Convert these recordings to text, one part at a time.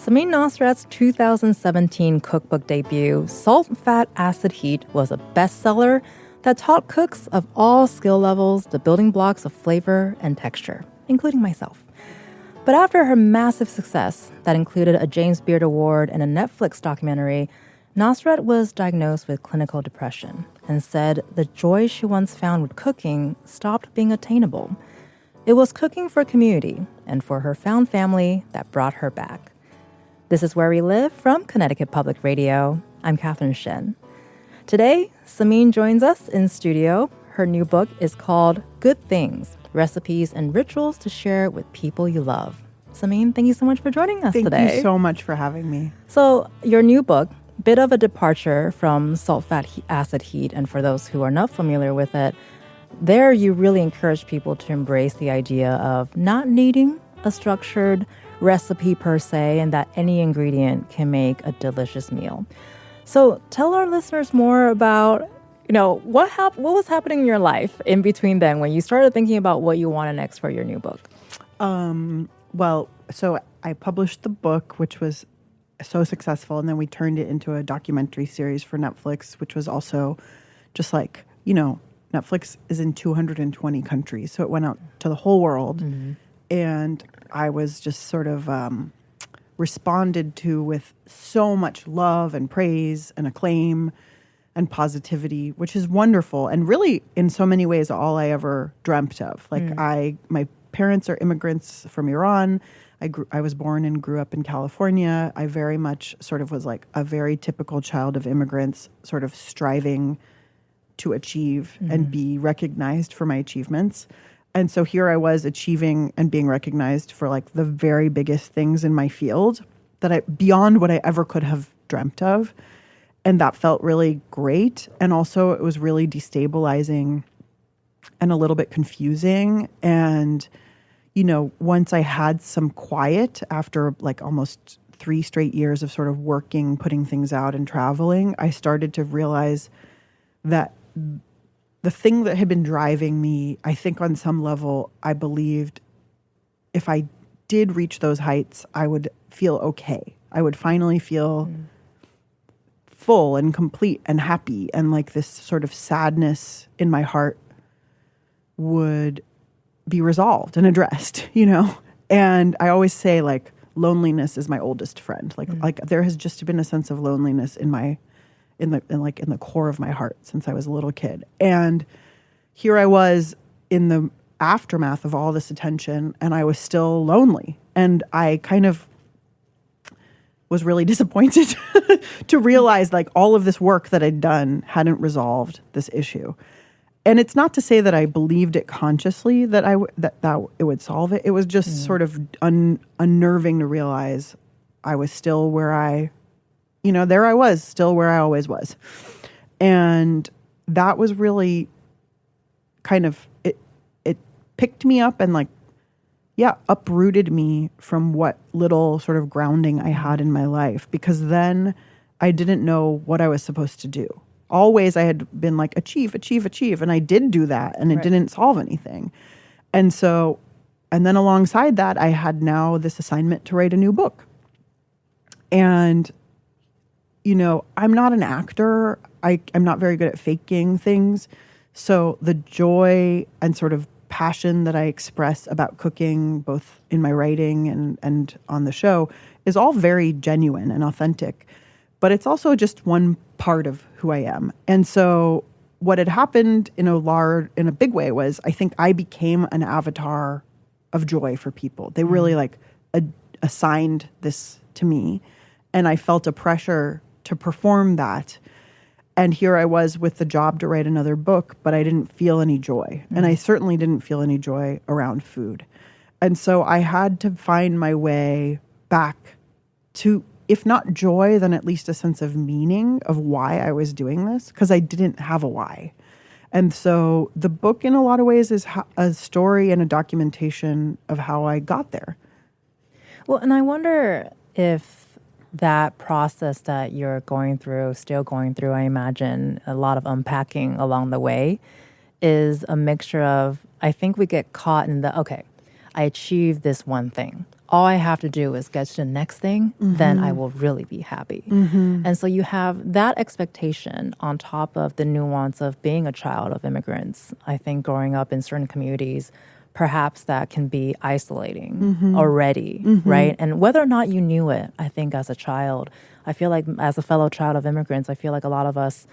Samin Nosrat's 2017 cookbook debut, Salt, Fat, Acid, Heat, was a bestseller that taught cooks of all skill levels the building blocks of flavor and texture, including myself. But after her massive success that included a James Beard Award and a Netflix documentary, Nosrat was diagnosed with clinical depression and said the joy she once found with cooking stopped being attainable. It was cooking for community and for her found family that brought her back. This is Where We Live from Connecticut Public Radio. I'm Catherine Shen. Today, Samin joins us in studio. Her new book is called Good Things, Recipes and Rituals to Share with People You Love. Samin, thank you so much for joining us today. Thank you so much for having me. So your new book, bit of a departure from Salt, Fat, Acid, Heat, and for those who are not familiar with it, there you really encourage people to embrace the idea of not needing a structured recipe per se, and that any ingredient can make a delicious meal. So tell our listeners more about, what was happening in your life in between then when you started thinking about what you wanted next for your new book. So I published the book, which was so successful, and then we turned it into a documentary series for Netflix, which was also just like, Netflix is in 220 countries, so it went out to the whole world. Mm-hmm. And I was just sort of responded to with so much love and praise and acclaim and positivity, which is wonderful. And really, in so many ways, all I ever dreamt of. My parents are immigrants from Iran. I was born and grew up in California. I very much sort of was like a very typical child of immigrants, sort of striving to achieve and be recognized for my achievements. And so here I was achieving and being recognized for like the very biggest things in my field beyond what I ever could have dreamt of. And that felt really great. And also it was really destabilizing and a little bit confusing. And, once I had some quiet after like almost 3 straight years of sort of working, putting things out and traveling, I started to realize that the thing that had been driving me, I think on some level, I believed if I did reach those heights, I would feel okay. I would finally feel full and complete and happy, and like this sort of sadness in my heart would be resolved and addressed, And I always say like loneliness is my oldest friend. Like there has just been a sense of loneliness in the core of my heart since I was a little kid. And here I was in the aftermath of all this attention, and I was still lonely. And I kind of was really disappointed to realize like all of this work that I'd done hadn't resolved this issue. And it's not to say that I believed it consciously that that it would solve it. It was just sort of unnerving to realize I was still where there I was, still where I always was. And that was really kind of, it picked me up and uprooted me from what little sort of grounding I had in my life, because then I didn't know what I was supposed to do. Always I had been like, achieve. And I did do that, and it didn't solve anything. And then alongside that, I had now this assignment to write a new book. And I'm not an actor. I'm not very good at faking things. So the joy and sort of passion that I express about cooking, both in my writing and on the show, is all very genuine and authentic. But it's also just one part of who I am. And so what had happened in a big way was I think I became an avatar of joy for people. They really assigned this to me, and I felt a pressure to perform that. And here I was with the job to write another book, but I didn't feel any joy. And I certainly didn't feel any joy around food. And so I had to find my way back to, if not joy, then at least a sense of meaning of why I was doing this, because I didn't have a why. And so the book in a lot of ways is a story and a documentation of how I got there. Well, and I wonder if that process that you're still going through, I imagine a lot of unpacking along the way, is a mixture of, I think we get caught in I achieved this one thing. All I have to do is get to the next thing, then I will really be happy. And so you have that expectation on top of the nuance of being a child of immigrants. I think growing up in certain communities, perhaps that can be isolating already, right? And whether or not you knew it, I think as a child, I feel like as a fellow child of immigrants, I feel like a lot of us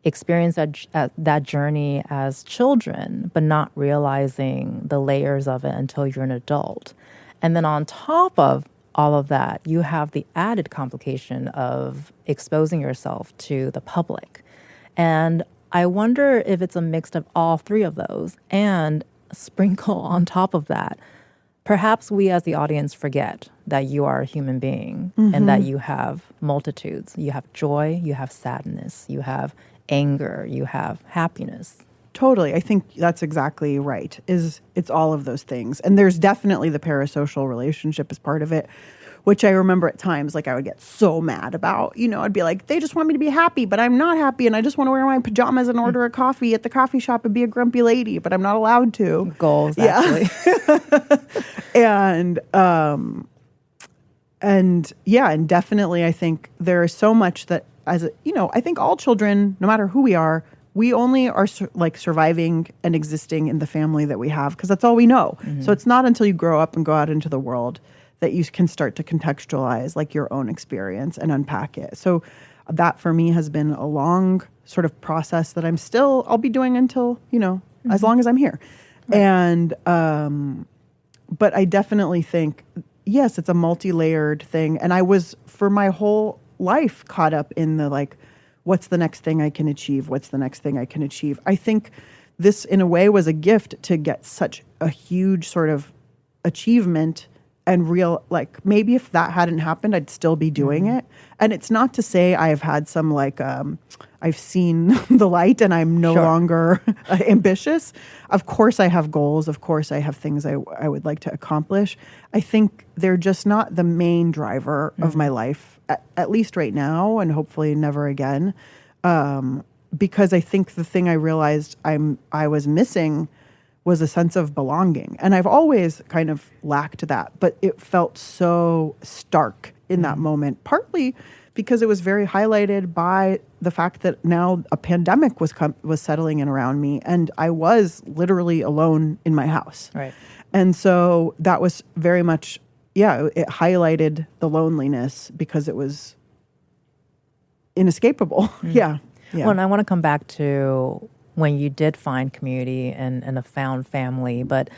experience that journey as children, but not realizing the layers of it until you're an adult. And then on top of all of that, you have the added complication of exposing yourself to the public. And I wonder if it's a mix of all three of those, and sprinkle on top of that, perhaps we as the audience forget that you are a human being and that you have multitudes. You have joy, you have sadness, you have anger, you have happiness. Totally. I think that's exactly right. It's all of those things. And there's definitely the parasocial relationship as part of it, which I remember at times, like I would get so mad about, I'd be like, they just want me to be happy, but I'm not happy. And I just want to wear my pajamas and order a coffee at the coffee shop and be a grumpy lady, but I'm not allowed to. Goals, actually. And definitely I think there is so much that I think all children, no matter who we are, we only are surviving and existing in the family that we have because that's all we know. So it's not until you grow up and go out into the world that you can start to contextualize like your own experience and unpack it. So that for me has been a long sort of process that I'll be doing until, as long as I'm here. Right. And, but I definitely think, yes, it's a multi-layered thing. And I was for my whole life caught up in the what's the next thing I can achieve? What's the next thing I can achieve? I think this in a way was a gift to get such a huge sort of achievement and real, maybe if that hadn't happened, I'd still be doing it. And it's not to say I've had some I've seen the light and I'm no longer ambitious. Of course I have goals. Of course I have things I would like to accomplish. I think they're just not the main driver of my life, at least right now, and hopefully never again. Because I think the thing I realized I was missing was a sense of belonging. And I've always kind of lacked that, but it felt so stark in that moment, partly because it was very highlighted by the fact that now a pandemic was settling in around me, and I was literally alone in my house. Right. And so that was very much, it highlighted the loneliness because it was inescapable. Yeah. Well, and I want to come back to when you did find community and a found family, but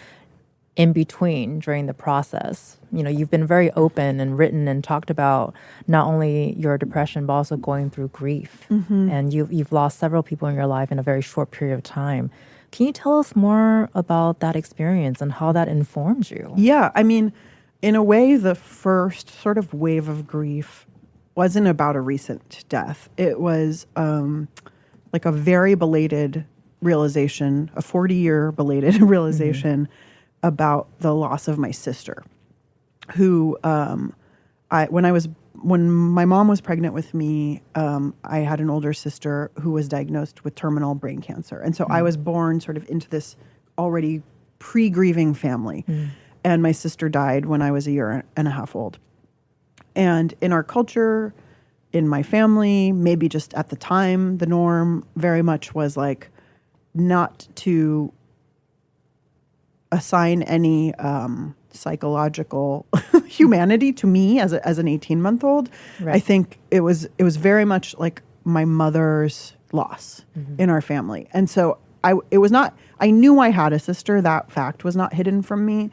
in between, during the process, you've been very open and written and talked about not only your depression, but also going through grief. And you've lost several people in your life in a very short period of time. Can you tell us more about that experience and how that informs you? Yeah, I mean, in a way, the first sort of wave of grief wasn't about a recent death. It was like a very belated realization, a 40-year belated realization about the loss of my sister, who when my mom was pregnant with me, I had an older sister who was diagnosed with terminal brain cancer. And so I was born sort of into this already pre-grieving family. And my sister died when I was a year and a half old. And in our culture, in my family, maybe just at the time, the norm very much was not to assign any psychological humanity to me as an 18-month-old. Right. I think it was very much like my mother's loss in our family. And so I knew I had a sister. That fact was not hidden from me,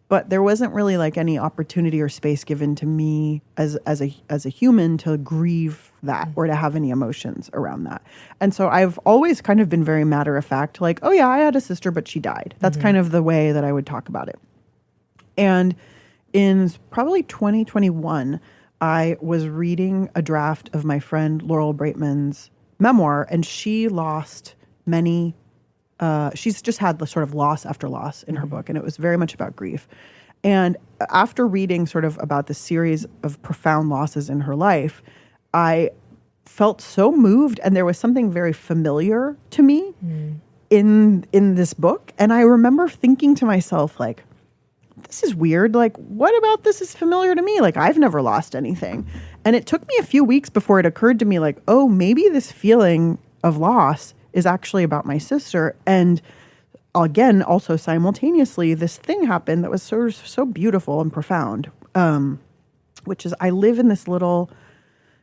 but there wasn't really any opportunity or space given to me as a human to grieve that or to have any emotions around that. And so I've always kind of been very matter of fact, oh yeah, I had a sister, but she died. That's kind of the way that I would talk about it. And in probably 2021, I was reading a draft of my friend Laurel Braitman's memoir, and she lost many. She's just had the sort of loss after loss in her book, and it was very much about grief. And after reading sort of about the series of profound losses in her life, I felt so moved, and there was something very familiar to me in this book. And I remember thinking to myself, this is weird. Like, what about this is familiar to me? Like, I've never lost anything. And it took me a few weeks before it occurred to me, like, oh, maybe this feeling of loss is actually about my sister. And again, also simultaneously, this thing happened that was so beautiful and profound, which is I live in this little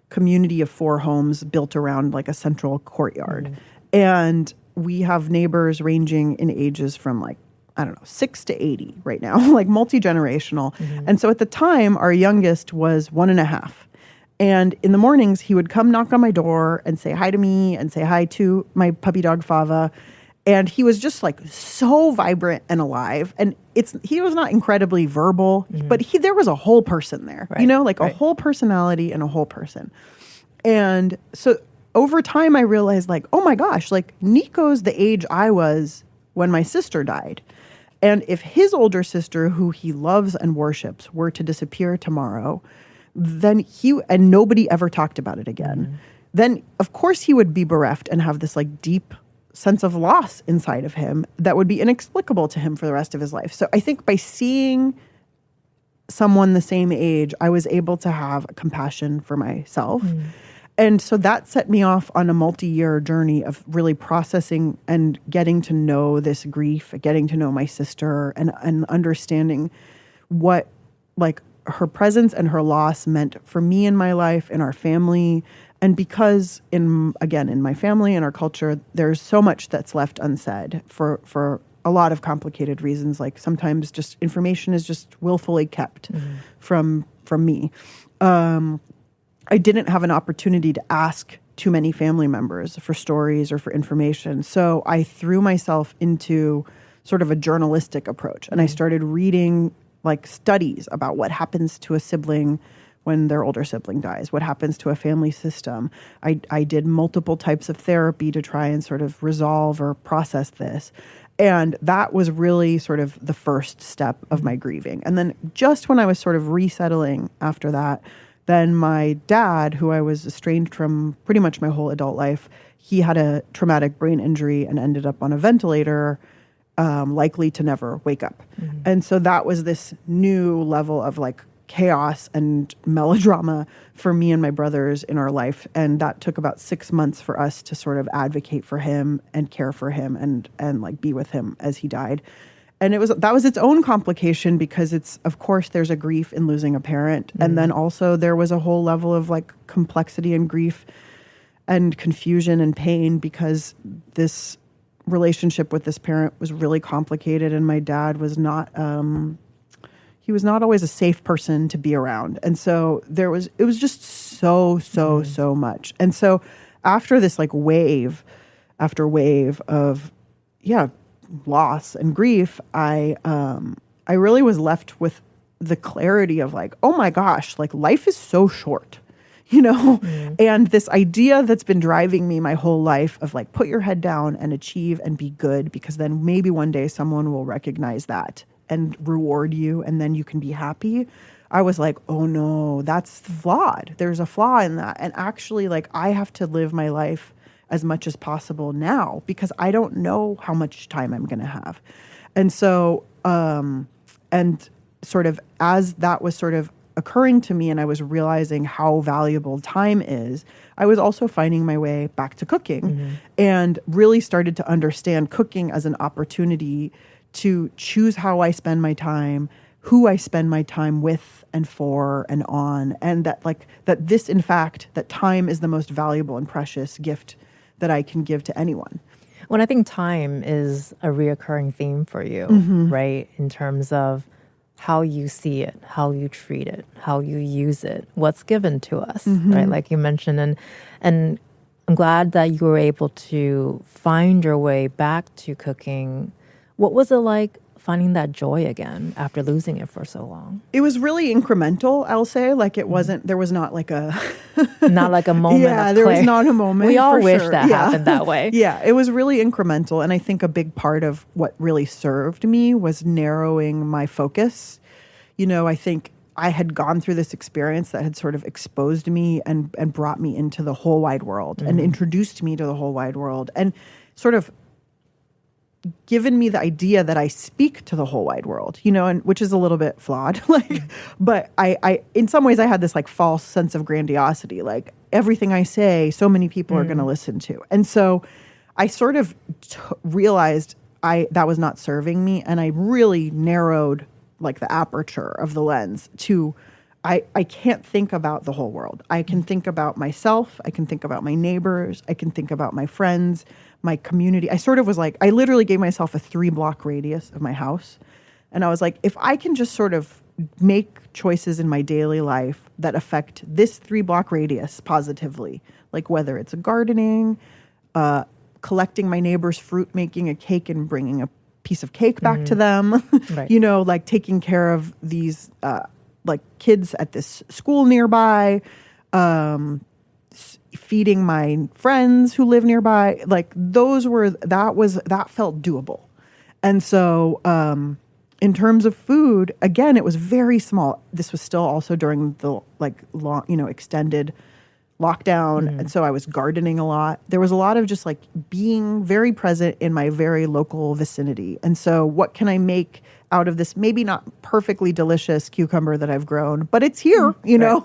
community of 4 homes built around like a central courtyard. And we have neighbors ranging in ages from like, I don't know, 6 to 80 right now, like multi-generational. And so at the time, our youngest was 1.5. And in the mornings, he would come knock on my door and say hi to me and say hi to my puppy dog, Fava. And he was just like so vibrant and alive. And he was not incredibly verbal, but there was a whole person there, you know, like a whole personality and a whole person. And so over time, I realized like, oh my gosh, like Nico's the age I was when my sister died. And if his older sister, who he loves and worships, were to disappear tomorrow, then and nobody ever talked about it again, then of course he would be bereft and have this like deep sense of loss inside of him that would be inexplicable to him for the rest of his life. So I think by seeing someone the same age, I was able to have compassion for myself. And so that set me off on a multi-year journey of really processing and getting to know this grief, getting to know my sister, and understanding what like her presence and her loss meant for me in my life, in our family. And because in my family and our culture, there's so much that's left unsaid for a lot of complicated reasons. Like sometimes just information is just willfully kept from me. I didn't have an opportunity to ask too many family members for stories or for information. So I threw myself into sort of a journalistic approach. And I started reading like studies about what happens to a sibling when their older sibling dies, what happens to a family system. I did multiple types of therapy to try and sort of resolve or process this. And that was really sort of the first step of my grieving. And then just when I was sort of resettling after that, then my dad, who I was estranged from pretty much my whole adult life, he had a traumatic brain injury and ended up on a ventilator, likely to never wake up. And so that was this new level of like chaos and melodrama for me and my brothers in our life. And that took about 6 months for us to sort of advocate for him and care for him and like be with him as he died. And that was its own complication because of course there's a grief in losing a parent. And then also there was a whole level of like complexity and grief and confusion and pain because this relationship with this parent was really complicated. And my dad was not, he was not always a safe person to be around. And so it was just so much. And so after this like wave after wave of, loss and grief, I really was left with the clarity of like, oh my gosh, like life is so short, you know? And this idea that's been driving me my whole life of like, put your head down and achieve and be good, because then maybe one day someone will recognize that and reward you and then you can be happy. I was like, oh no, that's flawed. There's a flaw in that. And actually like I have to live my life as much as possible now because I don't know how much time I'm going to have. And so, and sort of as that was sort of occurring to me and I was realizing how valuable time is, I was also finding my way back to cooking and really started to understand cooking as an opportunity to choose how I spend my time, who I spend my time with and for and on, and that this, in fact, that time is the most valuable and precious gift that I can give to anyone. Well, I think time is a reoccurring theme for you, right? In terms of how you see it, how you treat it, how you use it, what's given to us, right? Like you mentioned, and I'm glad that you were able to find your way back to cooking. What was it like finding that joy again after losing it for so long? It was really incremental, I'll say. Like it wasn't, there was not like a... not like a moment of there was not a moment. We all wish sure. that happened that way. Yeah, it was really incremental. And I think a big part of what really served me was narrowing my focus. You know, I think I had gone through this experience that had sort of exposed me and brought me into the whole wide world and introduced me to the whole wide world and sort of given me the idea that I speak to the whole wide world, you know, and which is a little bit flawed. Like, but I in some ways I had this like false sense of grandiosity, like everything I say, so many people are going to listen to. And so I sort of realized that was not serving me. And I really narrowed like the aperture of the lens to, I can't think about the whole world. I can think about myself. I can think about my neighbors. I can think about my friends, my community. I sort of was like, I literally gave myself a 3-block radius of my house. And I was like, if I can just sort of make choices in my daily life that affect this 3-block radius positively, like whether it's gardening, collecting my neighbor's fruit, making a cake and bringing a piece of cake back to them, Right. you know, like taking care of these like kids at this school nearby, feeding my friends who live nearby. Like that felt doable. And so in terms of food, again, it was very small. This was still also during the like long, you know, extended lockdown. And so I was gardening a lot. There was a lot of just like being very present in my very local vicinity. And so what can I make out of this maybe not perfectly delicious cucumber that I've grown, but it's here, you know?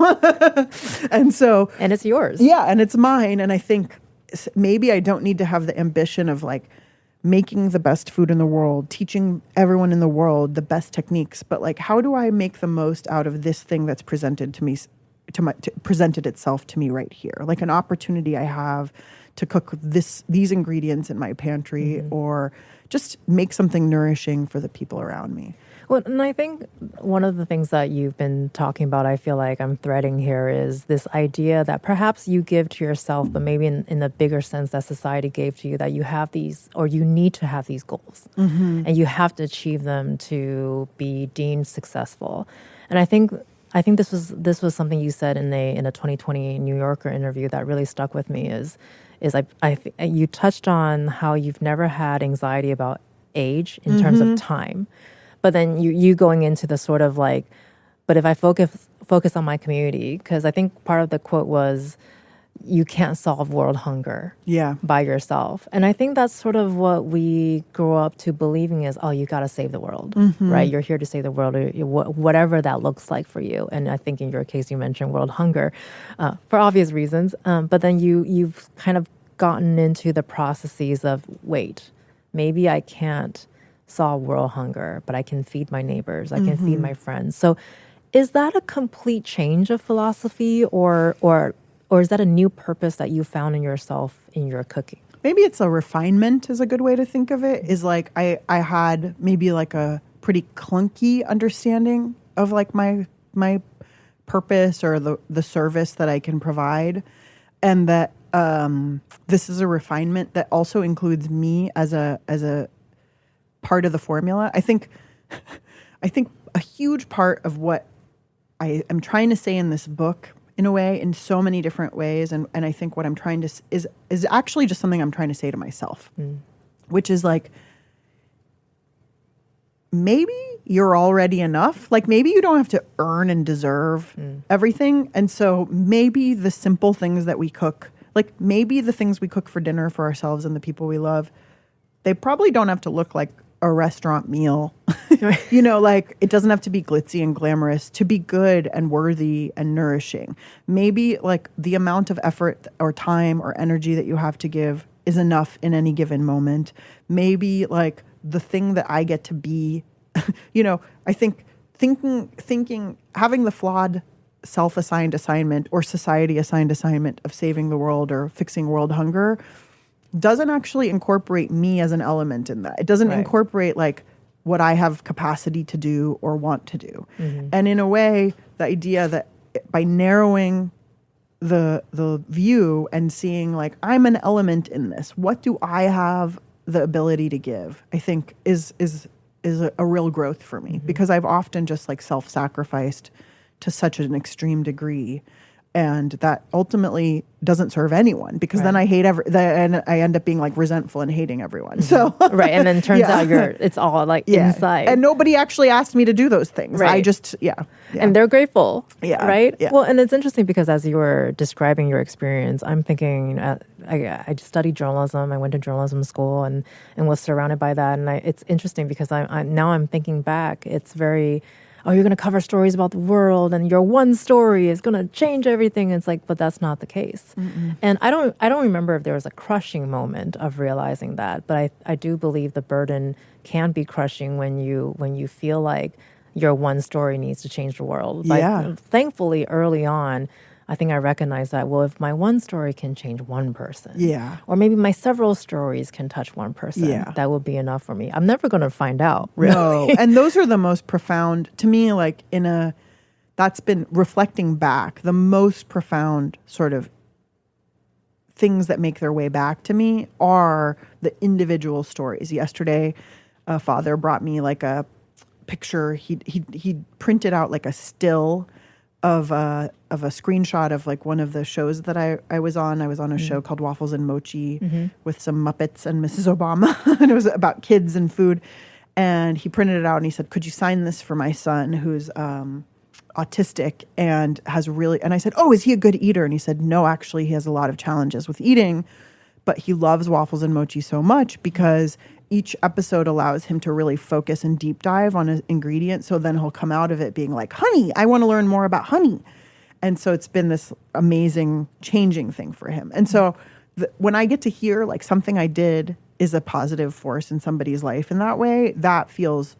And so... And it's yours. Yeah, and it's mine. And I think maybe I don't need to have the ambition of like making the best food in the world, teaching everyone in the world the best techniques, but like how do I make the most out of this thing that's presented to me, presented itself to me right here, like an opportunity I have to cook these ingredients in my pantry or just make something nourishing for the people around me. Well, and I think one of the things that you've been talking about, I feel like I'm threading here, is this idea that perhaps you give to yourself, but maybe in the bigger sense that society gave to you, that you have these, or you need to have these goals, and you have to achieve them to be deemed successful. And I think this was something you said in a 2020 New Yorker interview that really stuck with me. You touched on how you've never had anxiety about age in terms of time, but then you going into the sort of like, but if I focus on my community, because I think part of the quote was, you can't solve world hunger by yourself. And I think that's sort of what we grow up to believing is, oh, you got to save the world, right? You're here to save the world, or whatever that looks like for you. And I think in your case, you mentioned world hunger for obvious reasons. But then you've kind of gotten into the processes of, wait, maybe I can't solve world hunger, but I can feed my neighbors. I can feed my friends. So is that a complete change of philosophy or is that a new purpose that you found in yourself in your cooking? Maybe it's a refinement is a good way to think of it. Is like I had maybe like a pretty clunky understanding of like my purpose or the service that I can provide. And that this is a refinement that also includes me as a part of the formula. I think a huge part of what I am trying to say in this book, in a way, in so many different ways, and I think what I'm trying to is actually just something I'm trying to say to myself, which is like, maybe you're already enough. Like maybe you don't have to earn and deserve everything, and so maybe the simple things that we cook, like maybe the things we cook for dinner for ourselves and the people we love, they probably don't have to look like a restaurant meal. You know, like it doesn't have to be glitzy and glamorous to be good and worthy and nourishing. Maybe like the amount of effort or time or energy that you have to give is enough in any given moment. Maybe like the thing that I get to be, you know, I think thinking, having the flawed self-assigned assignment or society-assigned assignment of saving the world or fixing world hunger doesn't actually incorporate me as an element in that. It doesn't incorporate like what I have capacity to do or want to do. And in a way, the idea that by narrowing the view and seeing like, I'm an element in this, what do I have the ability to give, I think is a real growth for me, because I've often just like self-sacrificed to such an extreme degree. And that ultimately doesn't serve anyone, because then I hate and I end up being like resentful and hating everyone. So Right. And then it turns out it's all like inside. And nobody actually asked me to do those things. Right. I just, And they're grateful. Yeah. Right. Yeah. Well, and it's interesting because as you were describing your experience, I'm thinking, I studied journalism. I went to journalism school and was surrounded by that. And it's interesting because now I'm thinking back, it's very, oh, you're going to cover stories about the world and your one story is going to change everything. It's like, but that's not the case. Mm-mm. And I don't remember if there was a crushing moment of realizing that, but I do believe the burden can be crushing when you feel like your one story needs to change the world. But thankfully, early on, I think I recognized that, well, if my one story can change one person, or maybe my several stories can touch one person, that would be enough for me. I'm never going to find out, really. No, and those are the most profound, to me, like that's been reflecting back, the most profound sort of things that make their way back to me are the individual stories. Yesterday, a father brought me like a picture. He printed out like a still of a screenshot of like one of the shows that I was on. I was on a show called Waffles and Mochi with some Muppets and Mrs. Obama. And it was about kids and food. And he printed it out and he said, could you sign this for my son who's autistic and and I said, oh, is he a good eater? And he said, no, actually he has a lot of challenges with eating, but he loves Waffles and Mochi so much because each episode allows him to really focus and deep dive on an ingredient. So then he'll come out of it being like, honey, I want to learn more about honey. And so it's been this amazing changing thing for him. And so when I get to hear like something I did is a positive force in somebody's life in that way, that feels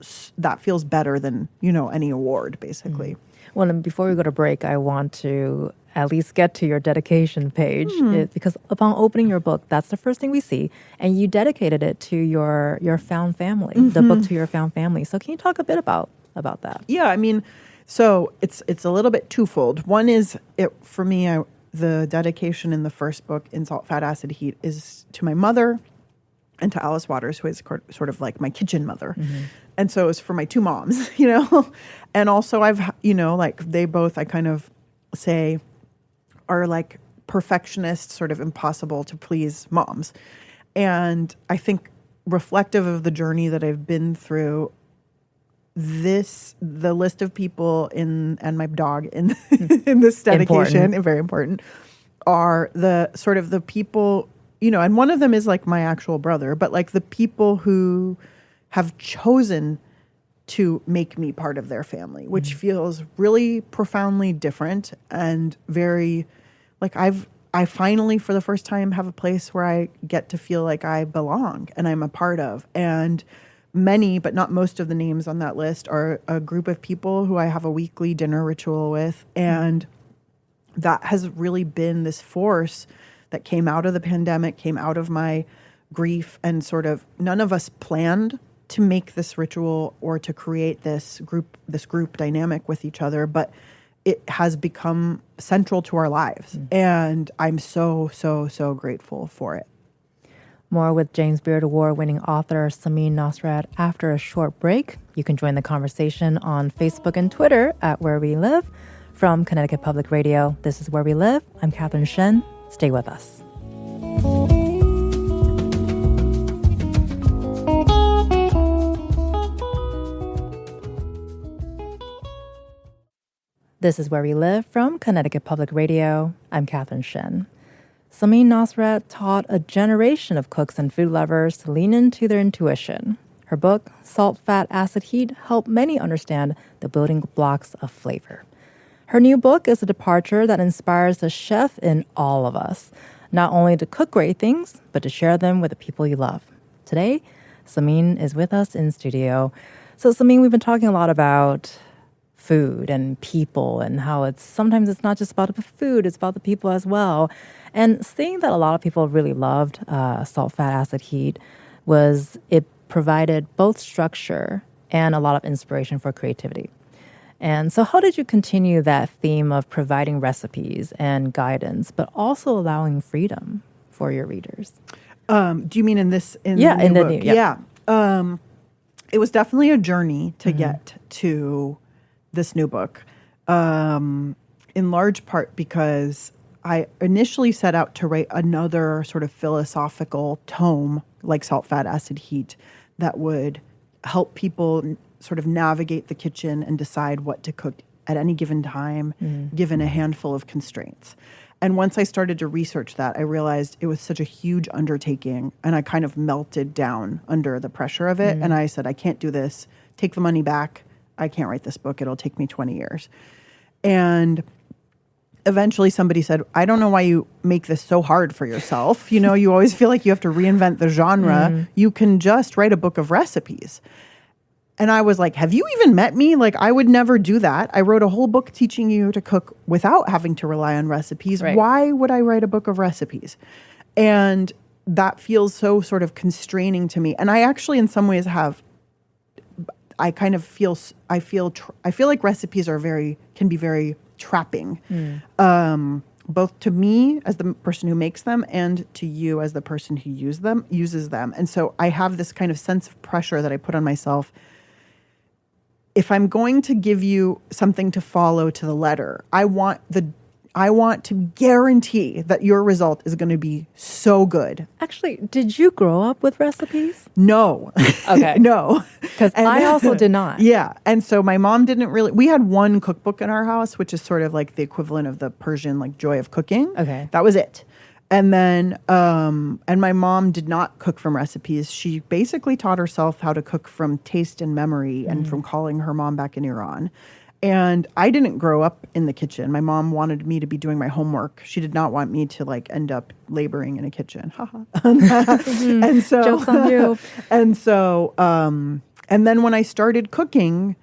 better than, any award, basically. Well, and before we go to break, I want to at least get to your dedication page because upon opening your book, that's the first thing we see. And you dedicated it to your found family, the book to your found family. So can you talk a bit about that? Yeah, I mean, so it's a little bit twofold. One is, for me, the dedication in the first book, In Salt, Fat, Acid, Heat, is to my mother and to Alice Waters, who is sort of like my kitchen mother. And so it's for my two moms, And also I've, like they both, I kind of say, are like perfectionist, sort of impossible to please moms. And I think reflective of the journey that I've been through, the list of people and my dog in this dedication, very important, are the sort of the people, and one of them is like my actual brother, but like the people who have chosen to make me part of their family, which feels really profoundly different and very, like I finally, for the first time, have a place where I get to feel like I belong and I'm a part of. And many, but not most of the names on that list are a group of people who I have a weekly dinner ritual with. And that has really been this force that came out of the pandemic, came out of my grief, and sort of none of us planned to make this ritual or to create this group dynamic with each other, but it has become central to our lives. And I'm so, so, so grateful for it. More with James Beard Award-winning author Samin Nosrat after a short break. You can join the conversation on Facebook and Twitter at Where We Live. From Connecticut Public Radio, this is Where We Live. I'm Catherine Shen. Stay with us. This is Where We Live from Connecticut Public Radio. I'm Catherine Shen. Samin Nosrat taught a generation of cooks and food lovers to lean into their intuition. Her book, Salt, Fat, Acid, Heat, helped many understand the building blocks of flavor. Her new book is a departure that inspires the chef in all of us, not only to cook great things, but to share them with the people you love. Today, Samin is with us in studio. So Samin, we've been talking a lot about food and people and how sometimes it's not just about the food, it's about the people as well. And seeing that a lot of people really loved Salt, Fat, Acid, Heat it provided both structure and a lot of inspiration for creativity. And so how did you continue that theme of providing recipes and guidance, but also allowing freedom for your readers? Do you mean in the book? It was definitely a journey to get to this new book. In in large part because I initially set out to write another sort of philosophical tome like Salt, Fat, Acid, Heat that would help people sort of navigate the kitchen and decide what to cook at any given time, given a handful of constraints. And once I started to research that, I realized it was such a huge undertaking, and I kind of melted down under the pressure of it. And I said, I can't do this. Take the money back. I can't write this book. It'll take me 20 years. And eventually somebody said, I don't know why you make this so hard for yourself. You know, you always feel like you have to reinvent the genre. You can just write a book of recipes. And I was like, have you even met me? Like, I would never do that. I wrote a whole book teaching you to cook without having to rely on recipes. Right. Why would I write a book of recipes? And that feels so sort of constraining to me. And I actually, in some ways, I feel like recipes can be very trapping, both to me as the person who makes them and to you as the person who uses them. And so I have this kind of sense of pressure that I put on myself. If I'm going to give you something to follow to the letter, I want to guarantee that your result is going to be so good. Actually, did you grow up with recipes? No. Okay. No. Because I also did not. Yeah. And so my mom we had one cookbook in our house, which is sort of like the equivalent of the Persian, like, Joy of Cooking. Okay. That was it. And then, and my mom did not cook from recipes. She basically taught herself how to cook from taste and memory and from calling her mom back in Iran. And I didn't grow up in the kitchen. My mom wanted me to be doing my homework. She did not want me to, like, end up laboring in a kitchen. And so, jokes on you. And so, and then when I started cooking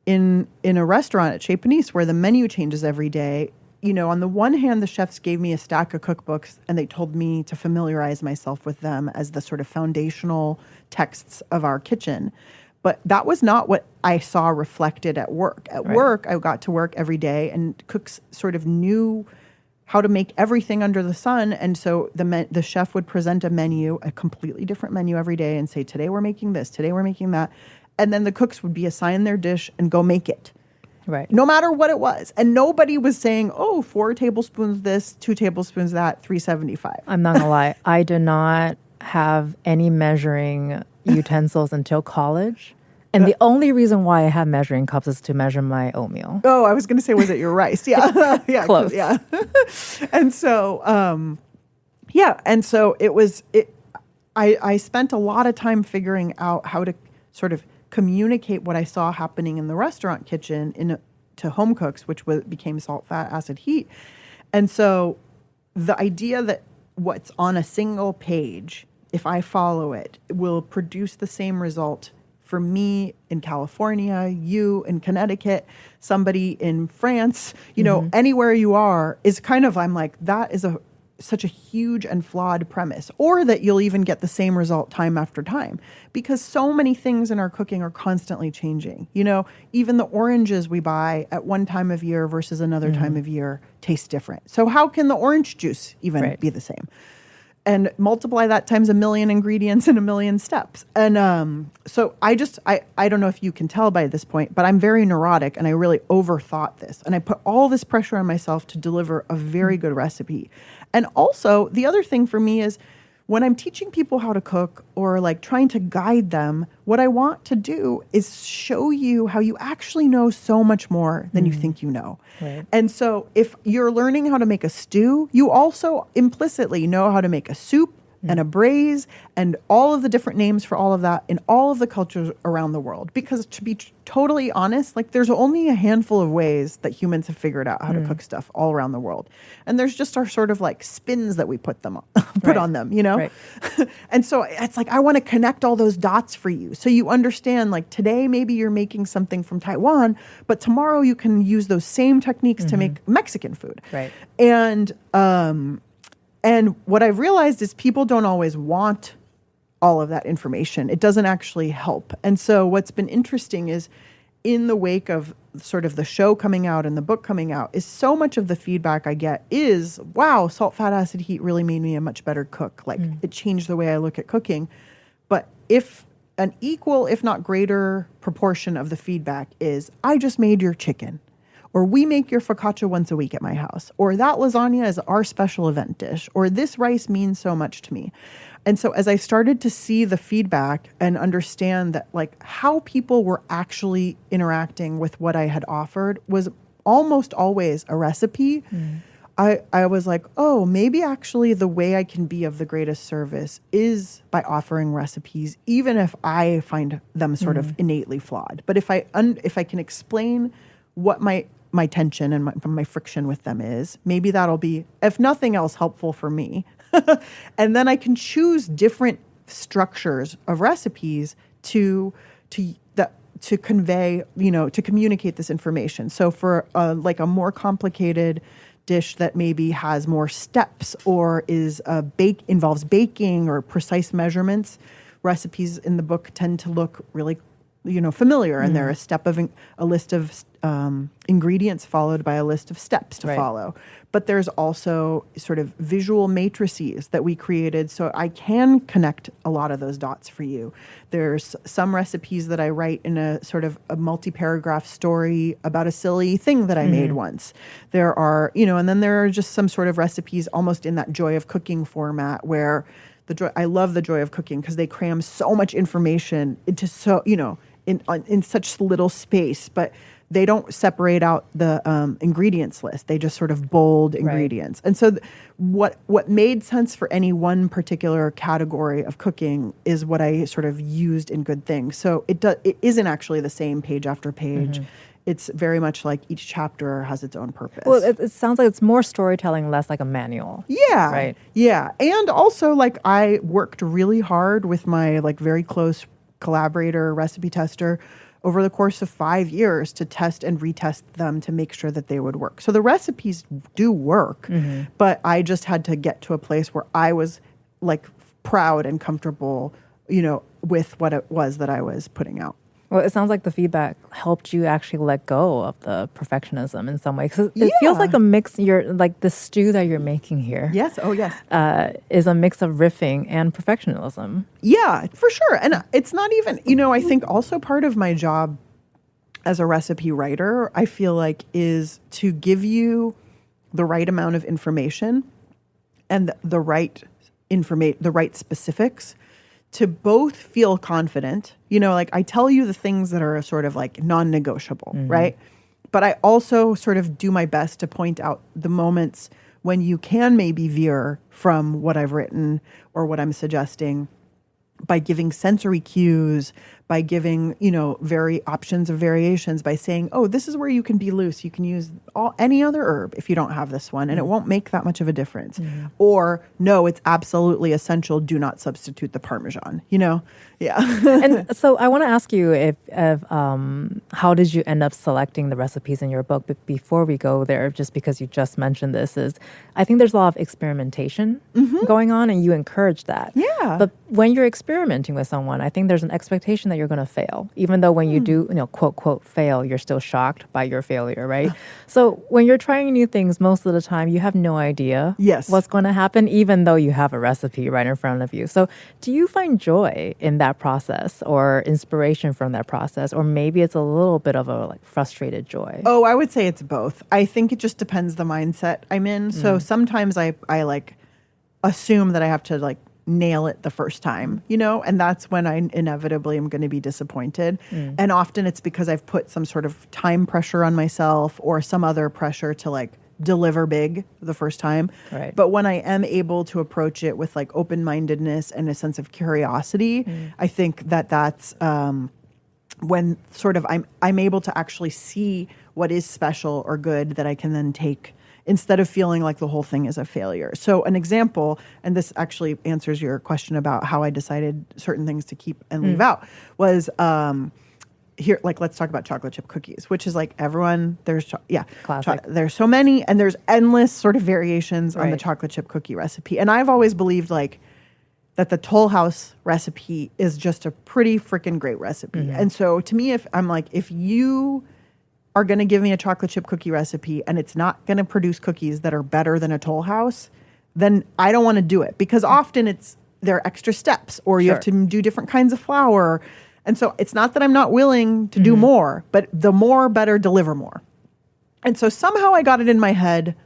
in a restaurant at Chez Panisse, where the menu changes every day, you know, on the one hand, the chefs gave me a stack of cookbooks and they told me to familiarize myself with them as the sort of foundational texts of our kitchen. But that was not what I saw reflected at work. At work, I got to work every day, and cooks sort of knew how to make everything under the sun. And so the chef would present a menu, a completely different menu every day, and say, today we're making this, today we're making that. And then the cooks would be assigned their dish and go make it. Right. No matter what it was. And nobody was saying, 4 tablespoons this, 2 tablespoons that, 375. I'm not going to lie. I did not have any measuring utensils until college. And the only reason why I have measuring cups is to measure my oatmeal. Oh, I was going to say, was it your rice? Yeah. Yeah. Close. Yeah. And so, And so I spent a lot of time figuring out how to sort of communicate what I saw happening in the restaurant kitchen to home cooks, which became Salt, Fat, Acid, Heat. And so the idea that what's on a single page, if I follow it, will produce the same result for me in California, you in Connecticut, somebody in France, you know, anywhere you are, is kind of, I'm like, that is such a huge and flawed premise. Or that you'll even get the same result time after time, because so many things in our cooking are constantly changing. You know, even the oranges we buy at one time of year versus another time of year taste different. So how can the orange juice even be the same? And multiply that times 1 million ingredients and 1 million steps. And so I don't know if you can tell by this point, but I'm very neurotic and I really overthought this. And I put all this pressure on myself to deliver a very good recipe. And also, the other thing for me is when I'm teaching people how to cook or like trying to guide them, what I want to do is show you how you actually know so much more than you think you know. Right. And so if you're learning how to make a stew, you also implicitly know how to make a soup and a braise and all of the different names for all of that in all of the cultures around the world. Because to be totally honest, like there's only a handful of ways that humans have figured out how to cook stuff all around the world. And there's just our sort of like spins that we put on them, you know? Right. And so it's like, I want to connect all those dots for you. So you understand, like today, maybe you're making something from Taiwan, but tomorrow you can use those same techniques to make Mexican food. Right. And what I've realized is people don't always want all of that information. It doesn't actually help. And so what's been interesting is in the wake of sort of the show coming out and the book coming out is so much of the feedback I get is, wow, Salt, Fat, Acid, Heat really made me a much better cook. Like it changed the way I look at cooking. But if an equal, if not greater proportion of the feedback is, I just made your chicken, or we make your focaccia once a week at my house, or that lasagna is our special event dish, or this rice means so much to me. And so as I started to see the feedback and understand that like how people were actually interacting with what I had offered was almost always a recipe, I was like, oh, maybe actually the way I can be of the greatest service is by offering recipes, even if I find them sort of innately flawed. But if I can explain what my tension and my friction with them is, maybe that'll be, if nothing else, helpful for me. And then I can choose different structures of recipes to convey, to communicate this information. So for like a more complicated dish that maybe has more steps or is involves baking or precise measurements, recipes in the book tend to look really familiar, and they're a list of ingredients followed by a list of steps to follow. But there's also sort of visual matrices that we created so I can connect a lot of those dots for you. There's some recipes that I write in a sort of a multi-paragraph story about a silly thing that I made once. There are, and then there are just some sort of recipes almost in that joy of cooking format where I love the joy of cooking because they cram so much information into in such little space, but they don't separate out the ingredients list. They just sort of bold ingredients. And so what made sense for any one particular category of cooking is what I sort of used in Good Things. So it isn't actually the same page after page. It's very much like each chapter has its own purpose. Well, it sounds like it's more storytelling, less like a manual. Yeah. Right. Yeah. And also like I worked really hard with my like very close collaborator, recipe tester, over the course of 5 years to test and retest them to make sure that they would work. So the recipes do work, but I just had to get to a place where I was like proud and comfortable, with what it was that I was putting out. Well, it sounds like the feedback helped you actually let go of the perfectionism in some way. Because it feels like a mix. Like the stew that you're making here. Yes. Oh, yes. Is a mix of riffing and perfectionism. Yeah, for sure. And it's not even, I think also part of my job as a recipe writer, I feel like, is to give you the right amount of information and the right specifics to both feel confident, like I tell you the things that are sort of like non-negotiable, right? But I also sort of do my best to point out the moments when you can maybe veer from what I've written or what I'm suggesting by giving sensory cues, by giving, very options of variations, by saying, oh, this is where you can be loose. You can use any other herb if you don't have this one, and it won't make that much of a difference. Or, no, it's absolutely essential. Do not substitute the Parmesan, Yeah. And so I want to ask you if how did you end up selecting the recipes in your book? But before we go there, just because you just mentioned this, I think there's a lot of experimentation going on, and you encourage that. Yeah. But when you're experimenting with someone, I think there's an expectation that you're going to fail. Even though when you do, quote, quote, fail, you're still shocked by your failure, right? So when you're trying new things, most of the time, you have no idea what's going to happen, even though you have a recipe right in front of you. So do you find joy in that process or inspiration from that process? Or maybe it's a little bit of a frustrated joy? Oh, I would say it's both. I think it just depends the mindset I'm in. So sometimes I assume that I have to nail it the first time, and that's when I inevitably am going to be disappointed. And often it's because I've put some sort of time pressure on myself or some other pressure to deliver big the first time. Right. But when I am able to approach it with open-mindedness and a sense of curiosity, I think that's when sort of I'm able to actually see what is special or good that I can then take instead of feeling like the whole thing is a failure. So an example, and this actually answers your question about how I decided certain things to keep and leave out, was here, let's talk about chocolate chip cookies, which is everyone, classic. There's so many, and there's endless sort of variations on the chocolate chip cookie recipe. And I've always believed that the Toll House recipe is just a pretty freaking great recipe. And so to me, if you are going to give me a chocolate chip cookie recipe and it's not going to produce cookies that are better than a Toll House, then I don't want to do it, because often there are extra steps, or you have to do different kinds of flour. And so it's not that I'm not willing to do more, but the more better deliver more. And so somehow I got it in my head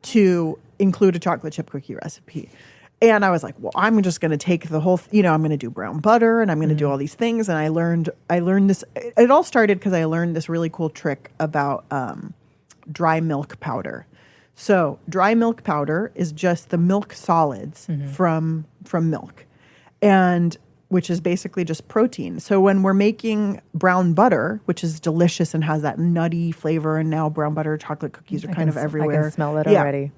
to include a chocolate chip cookie recipe. And I was like, well, I'm just going to take the whole, I'm going to do brown butter and I'm going to do all these things. And I learned this. It all started because I learned this really cool trick about dry milk powder. So dry milk powder is just the milk solids from milk, and which is basically just protein. So when we're making brown butter, which is delicious and has that nutty flavor, and now brown butter chocolate cookies are kind of everywhere. I can smell it already.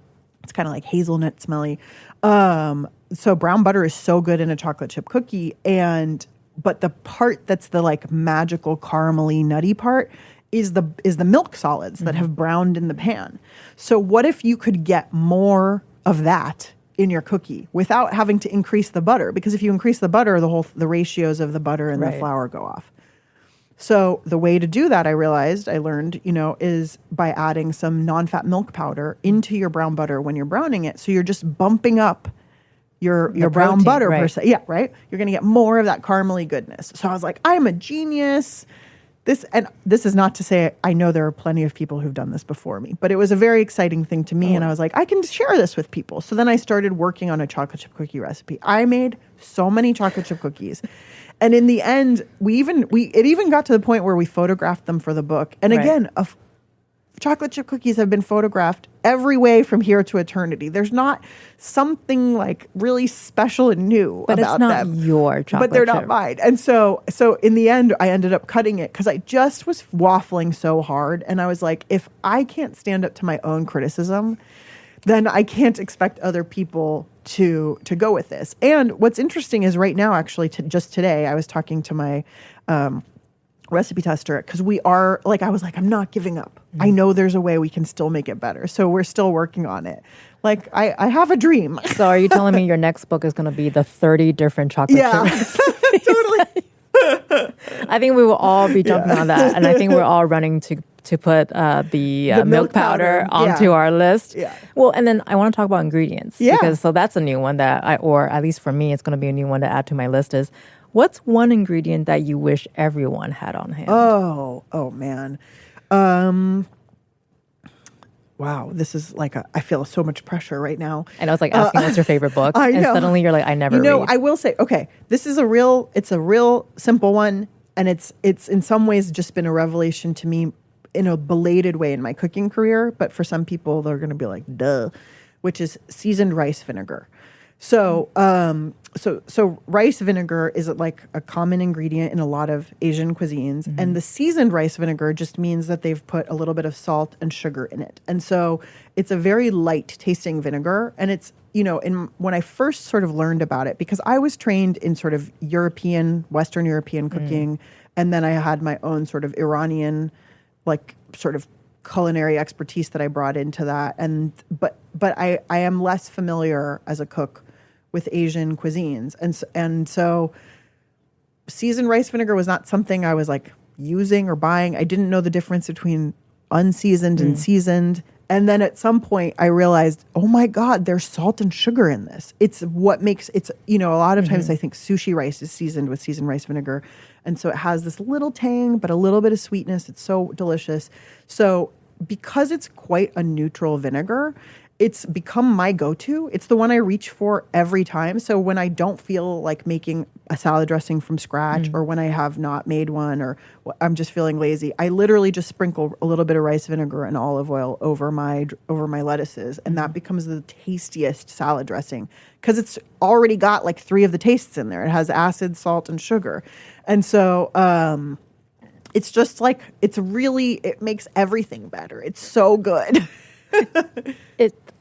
It's kind of like hazelnut smelly. So brown butter is so good in a chocolate chip cookie. But the part that's the like magical caramely nutty part is the milk solids that have browned in the pan. So what if you could get more of that in your cookie without having to increase the butter? Because if you increase the butter, the ratios of the butter and the flour go off. So the way to do that, I learned, is by adding some non-fat milk powder into your brown butter when you're browning it. So you're just bumping up your brown protein, butter right. per se. Yeah, right? You're going to get more of that caramely goodness. So I was like, I'm a genius. This is not to say I know there are plenty of people who've done this before me, but it was a very exciting thing to me. And I was like, I can share this with people. So then I started working on a chocolate chip cookie recipe. I made so many chocolate chip cookies. And in the end, it even got to the point where we photographed them for the book. And again, chocolate chip cookies have been photographed every way from here to eternity. There's not something like really special and new but about them. But it's not them. your chocolate But they're chip. not mine. And so in the end, I ended up cutting it because I just was waffling so hard. And I was like, if I can't stand up to my own criticism, then I can't expect other people to go with this. And what's interesting is right now, actually, just today, I was talking to my recipe tester because I was like, I'm not giving up. I know there's a way we can still make it better. So we're still working on it. Like, I have a dream. So are you telling me your next book is going to be the 30 different chocolate chips? Totally. I think we will all be jumping on that. And I think we're all running to put the milk powder onto our list. Yeah. Well, and then I want to talk about ingredients. Yeah. Because so that's a new one or at least for me, it's going to be a new one to add to my list is, what's one ingredient that you wish everyone had on hand? Oh man. Wow, this is like I feel so much pressure right now. And I was like asking what's your favorite book? I know. And suddenly you're like, I never read. I will say, okay, this is a real simple one. And it's in some ways just been a revelation to me in a belated way in my cooking career. But for some people, they're going to be like, duh, which is seasoned rice vinegar. So, so rice vinegar is like a common ingredient in a lot of Asian cuisines. And the seasoned rice vinegar just means that they've put a little bit of salt and sugar in it. And so it's a very light tasting vinegar. And it's, when I first sort of learned about it, because I was trained in sort of Western European cooking. And then I had my own sort of Iranian, like sort of culinary expertise that I brought into that. But I am less familiar as a cook with Asian cuisines. And so seasoned rice vinegar was not something I was like using or buying. I didn't know the difference between unseasoned and seasoned. And then at some point I realized, oh my God, there's salt and sugar in this. It's what makes it's, a lot of times I think sushi rice is seasoned with seasoned rice vinegar. And so it has this little tang, but a little bit of sweetness. It's so delicious. So because it's quite a neutral vinegar, it's become my go-to. It's the one I reach for every time. So when I don't feel like making a salad dressing from scratch or when I have not made one or I'm just feeling lazy, I literally just sprinkle a little bit of rice vinegar and olive oil over my lettuces. And that becomes the tastiest salad dressing because it's already got like 3 of the tastes in there. It has acid, salt, and sugar. And so it's just like, it makes everything better. It's so good.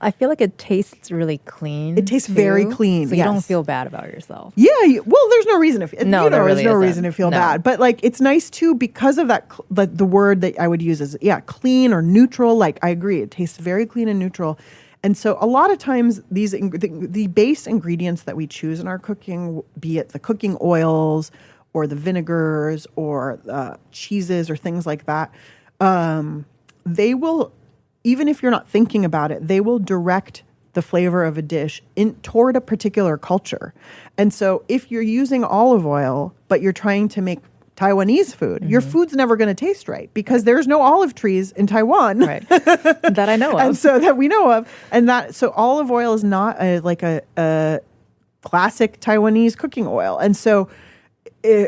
I feel like it tastes really clean. It tastes very clean. So you don't feel bad about yourself. Yeah. Well, there's no reason there's no isn't. reason to feel bad. But like, it's nice too because of that. The word that I would use is clean or neutral. Like I agree, it tastes very clean and neutral. And so a lot of times the base ingredients that we choose in our cooking, be it the cooking oils or the vinegars or cheeses or things like that, they will. Even if you're not thinking about it, they will direct the flavor of a dish toward a particular culture. And so if you're using olive oil, but you're trying to make Taiwanese food, your food's never going to taste right because there's no olive trees in Taiwan. Right. That I know of. And so that we know of. And so olive oil is not a classic Taiwanese cooking oil. And so,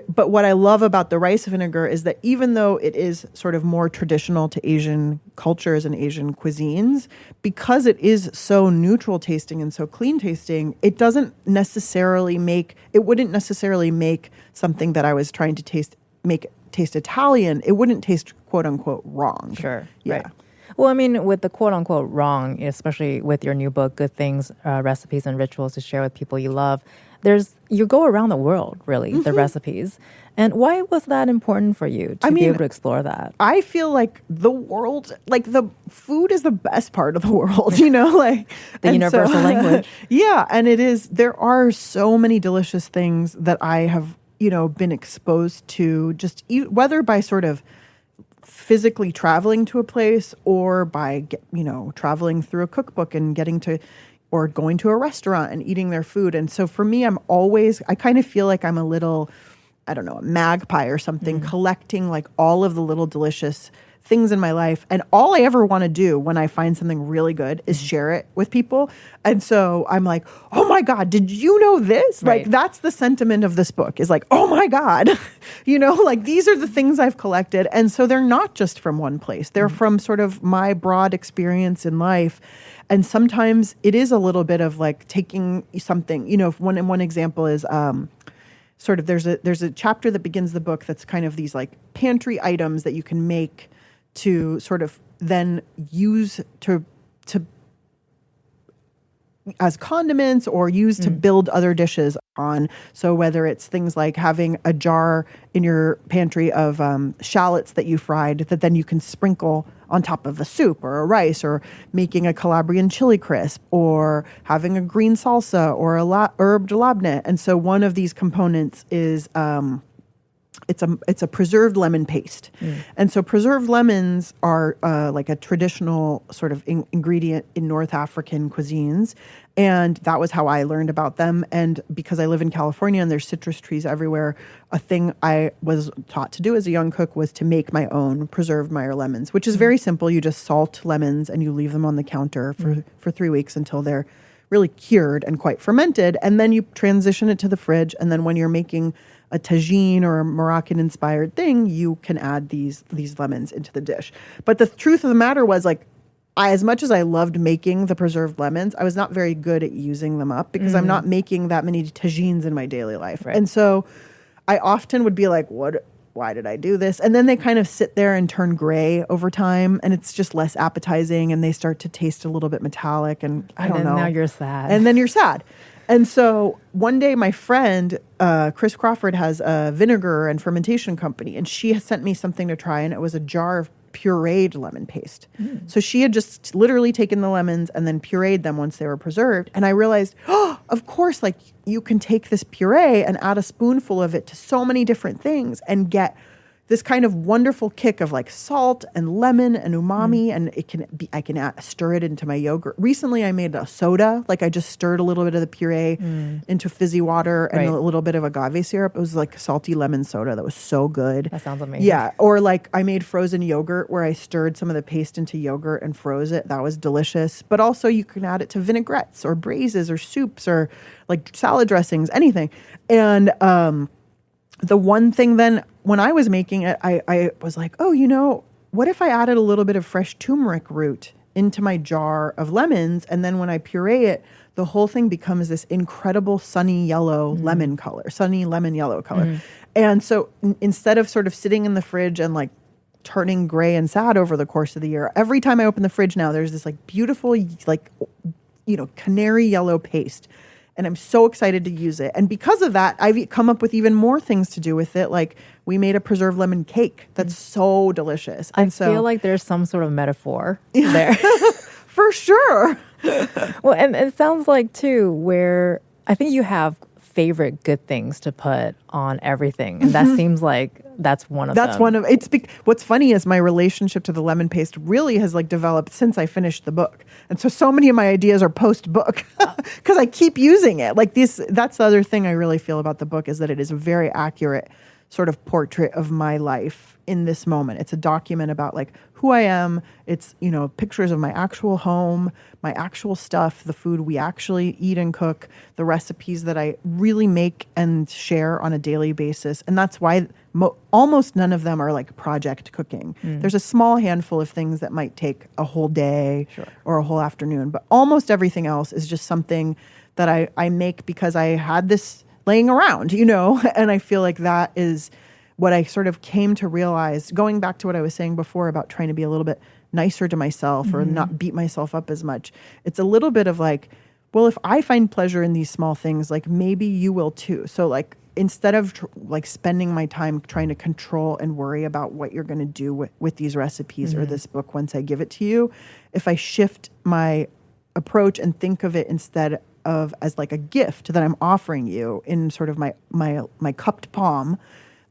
but what I love about the rice vinegar is that even though it is sort of more traditional to Asian cultures and Asian cuisines, because it is so neutral tasting and so clean tasting, it wouldn't necessarily make something that I was trying to make taste Italian. It wouldn't taste quote unquote wrong. Sure. Yeah. Right. Well, I mean, with the quote unquote wrong, especially with your new book, Good Things, Recipes and Rituals to Share with People You Love, you go around the world, really, the recipes. And why was that important for you to be able to explore that? I feel like the world, like the food is the best part of the world, like the universal language. Yeah. And it is, there are so many delicious things that I have, been exposed to just whether by sort of physically traveling to a place or by, traveling through a cookbook and or going to a restaurant and eating their food. And so for me, I kind of feel like I'm a little, I don't know, a magpie or something, collecting like all of the little delicious things in my life. And all I ever want to do when I find something really good is share it with people. And so I'm like, oh my God, did you know this? Right. Like that's the sentiment of this book is like, oh my God, like these are the things I've collected. And so they're not just from one place. They're from sort of my broad experience in life. And sometimes it is a little bit of like taking something, one example is sort of there's a chapter that begins the book that's kind of these like pantry items that you can make to sort of then use to as condiments or use to build other dishes on. So whether it's things like having a jar in your pantry of shallots that you fried that then you can sprinkle on top of a soup or a rice, or making a Calabrian chili crisp, or having a green salsa or a herb de labneh. And so one of these components is it's a preserved lemon paste. And so preserved lemons are like a traditional sort of ingredient in North African cuisines. And that was how I learned about them. And because I live in California and there's citrus trees everywhere, a thing I was taught to do as a young cook was to make my own preserved Meyer lemons, which is very simple. You just salt lemons and you leave them on the counter for 3 weeks until they're really cured and quite fermented. And then you transition it to the fridge. And then when you're making a tagine or a Moroccan-inspired thing, you can add these lemons into the dish. But the truth of the matter was, like, as much as I loved making the preserved lemons, I was not very good at using them up because I'm not making that many tagines in my daily life. Right. And so I often would be like, why did I do this? And then they kind of sit there and turn gray over time, and it's just less appetizing, and they start to taste a little bit metallic, and I don't know. Now you're sad. And then you're sad. And so one day my friend, Chris Crawford, has a vinegar and fermentation company, and she has sent me something to try, and it was a jar of pureed lemon paste. So she had just literally taken the lemons and then pureed them once they were preserved. And I realized, of course, like you can take this puree and add a spoonful of it to so many different things and get this kind of wonderful kick of like salt and lemon and umami, and I can stir it into my yogurt. Recently, I made a soda. Like I just stirred a little bit of the puree into fizzy water and a little bit of agave syrup. It was like salty lemon soda that was so good. That sounds amazing. Yeah, or like I made frozen yogurt where I stirred some of the paste into yogurt and froze it. That was delicious. But also you can add it to vinaigrettes or braises or soups or like salad dressings, anything. And the one thing then, when I was making it, I was like, what if I added a little bit of fresh turmeric root into my jar of lemons, and then when I puree it, the whole thing becomes this incredible sunny yellow lemon color, sunny lemon yellow color. And so instead of sort of sitting in the fridge and like turning gray and sad over the course of the year, every time I open the fridge now, there's this like beautiful, like, canary yellow paste. And I'm so excited to use it. And because of that, I've come up with even more things to do with it. Like we made a preserved lemon cake that's so delicious. I feel like there's some sort of metaphor there. For sure. Well, and it sounds like too, where I think you have favorite good things to put on everything. And that seems like that's one of them. That's one of what's funny is my relationship to the lemon paste really has like developed since I finished the book. And so many of my ideas are post-book because I keep using it. Like that's the other thing I really feel about the book is that it is a very accurate sort of portrait of my life in this moment. It's a document about like who I am. It's, you know, pictures of my actual home, my actual stuff, the food we actually eat and cook, the recipes that I really make and share on a daily basis. And that's why almost none of them are like project cooking. There's a small handful of things that might take a whole day or a whole afternoon, but almost everything else is just something that I make because I had this laying around, you know, and I feel like that is what I sort of came to realize, going back to what I was saying before about trying to be a little bit nicer to myself or not beat myself up as much. It's a little bit of like, well, if I find pleasure in these small things, like maybe you will too. So like, instead of like spending my time trying to control and worry about what you're going to do with these recipes or this book once I give it to you, if I shift my approach and think of it instead of as like a gift that I'm offering you in sort of my cupped palm,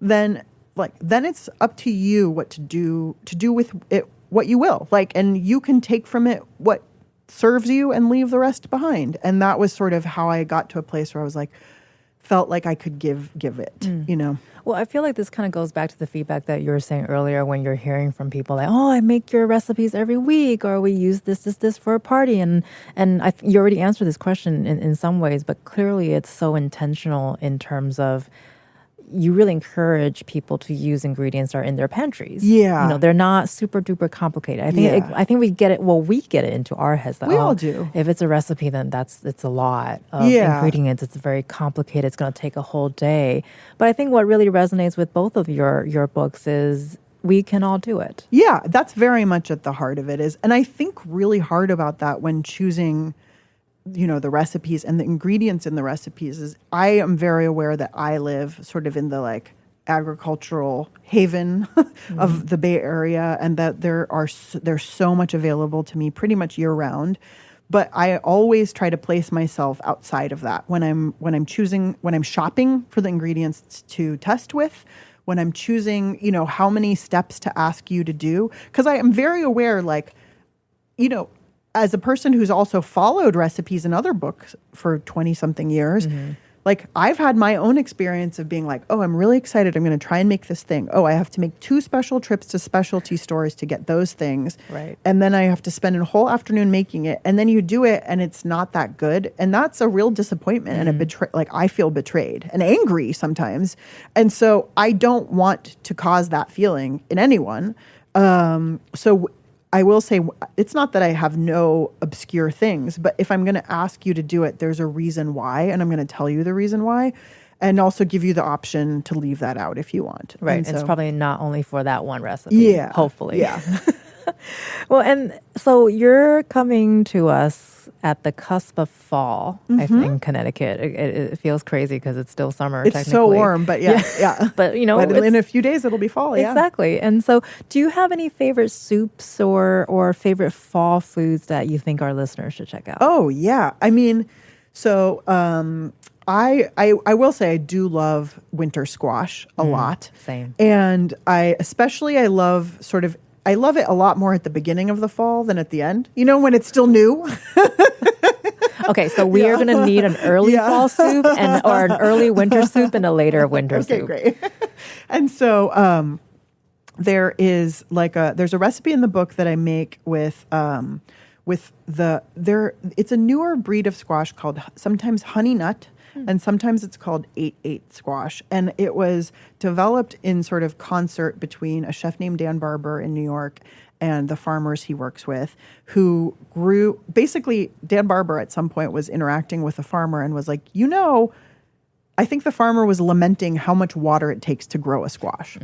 then it's up to you what to do with it, what you will like, and you can take from it what serves you and leave the rest behind. And that was sort of how I got to a place where I was like, felt like I could give it, you know? Well, I feel like this kind of goes back to the feedback that you were saying earlier when you're hearing from people like, oh, I make your recipes every week, or we use this for a party. And you already answered this question in some ways, but clearly it's so intentional in terms of you really encourage people to use ingredients that are in their pantries. Yeah. You know, they're not super duper complicated. I think we get it. Well, we get it into our heads. That, we all do. If it's a recipe, then it's a lot of ingredients. It's very complicated. It's going to take a whole day. But I think what really resonates with both of your books is we can all do it. Yeah, that's very much at the heart of it is. And I think really hard about that when choosing, you know, the recipes and the ingredients in the recipes is I am very aware that I live sort of in the like agricultural haven of the Bay Area, and that there's so much available to me pretty much year round. But I always try to place myself outside of that when I'm shopping for the ingredients to test with, when I'm choosing, you know, how many steps to ask you to do, because I am very aware, like, you know, as a person who's also followed recipes in other books for 20-something years, like I've had my own experience of being like, oh, I'm really excited. I'm going to try and make this thing. Oh, I have to make 2 special trips to specialty stores to get those things. Right. And then I have to spend a whole afternoon making it. And then you do it and it's not that good. And that's a real disappointment and like I feel betrayed and angry sometimes. And so I don't want to cause that feeling in anyone. So I will say it's not that I have no obscure things, but if I'm going to ask you to do it, there's a reason why, and I'm going to tell you the reason why, and also give you the option to leave that out if you want. Right. And it's probably not only for that one recipe. Yeah. Hopefully. Yeah. Well, and so you're coming to us at the cusp of fall, I think, in Connecticut. It feels crazy because it's still summer. It's so warm, but yeah. But, you know, but in a few days it'll be fall. Yeah. Exactly. And so do you have any favorite soups or favorite fall foods that you think our listeners should check out? Oh, yeah. I mean, so I will say I do love winter squash a lot. Same. And I love it a lot more at the beginning of the fall than at the end. You know, when it's still new. Okay, so we are going to need an early fall soup or an early winter soup and a later winter soup. Okay, great. And so there's a recipe in the book that I make it's a newer breed of squash called sometimes honey nut. And sometimes it's called 8-8 squash. And it was developed in sort of concert between a chef named Dan Barber in New York and the farmers he works with, who grew, basically Dan Barber at some point was interacting with a farmer and was like, you know, I think the farmer was lamenting how much water it takes to grow a squash.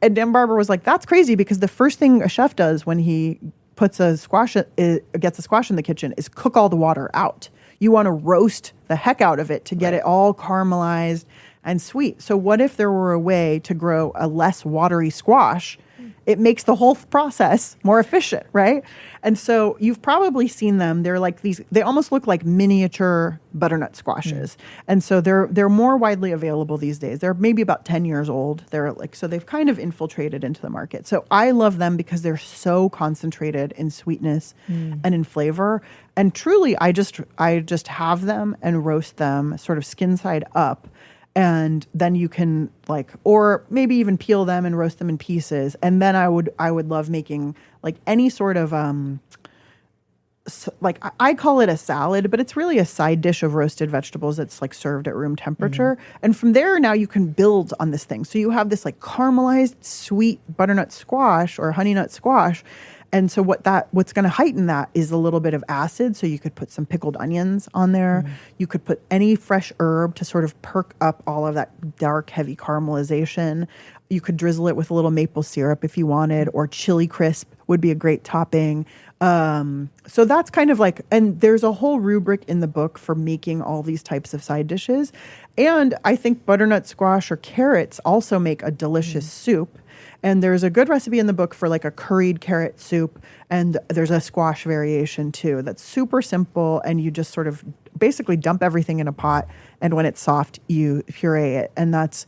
And Dan Barber was like, that's crazy, because the first thing a chef does when he gets a squash in the kitchen is cook all the water out. You want to roast the heck out of it to get it all caramelized and sweet. So what if there were a way to grow a less watery squash? It makes the whole process more efficient, right? And so you've probably seen them. They're like these, they almost look like miniature butternut squashes. And so they're more widely available these days. They're maybe about 10 years old. So they've kind of infiltrated into the market. So I love them because they're so concentrated in sweetness and in flavor. And truly, I just have them and roast them sort of skin side up. And then you can or maybe even peel them and roast them in pieces. And then I would love making like any sort of I call it a salad, but it's really a side dish of roasted vegetables that's like served at room temperature. And from there, now you can build on this thing. So you have this like caramelized sweet butternut squash or honey nut squash. And so what's going to heighten that is a little bit of acid. So you could put some pickled onions on there. You could put any fresh herb to sort of perk up all of that dark, heavy caramelization. You could drizzle it with a little maple syrup if you wanted, or chili crisp would be a great topping. So that's kind of like, and there's a whole rubric in the book for making all these types of side dishes. And I think butternut squash or carrots also make a delicious soup. And there's a good recipe in the book for like a curried carrot soup. And there's a squash variation too that's super simple. And you just sort of basically dump everything in a pot. And when it's soft, you puree it. And that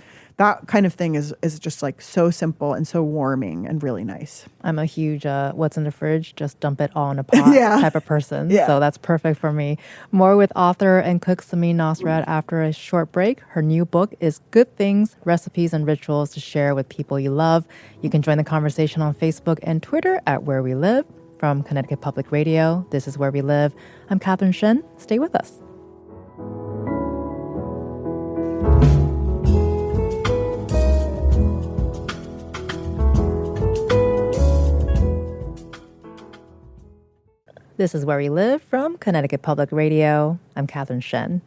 kind of thing is just like so simple and so warming and really nice. I'm a huge what's in the fridge, just dump it all in a pot type of person. Yeah. So that's perfect for me. More with author and cook Samin Nosrat after a short break. Her new book is Good Things, Recipes and Rituals to Share with People You Love. You can join the conversation on Facebook and Twitter at Where We Live. From Connecticut Public Radio, this is Where We Live. I'm Catherine Shen. Stay with us. This is Where We Live from Connecticut Public Radio. I'm Catherine Shen.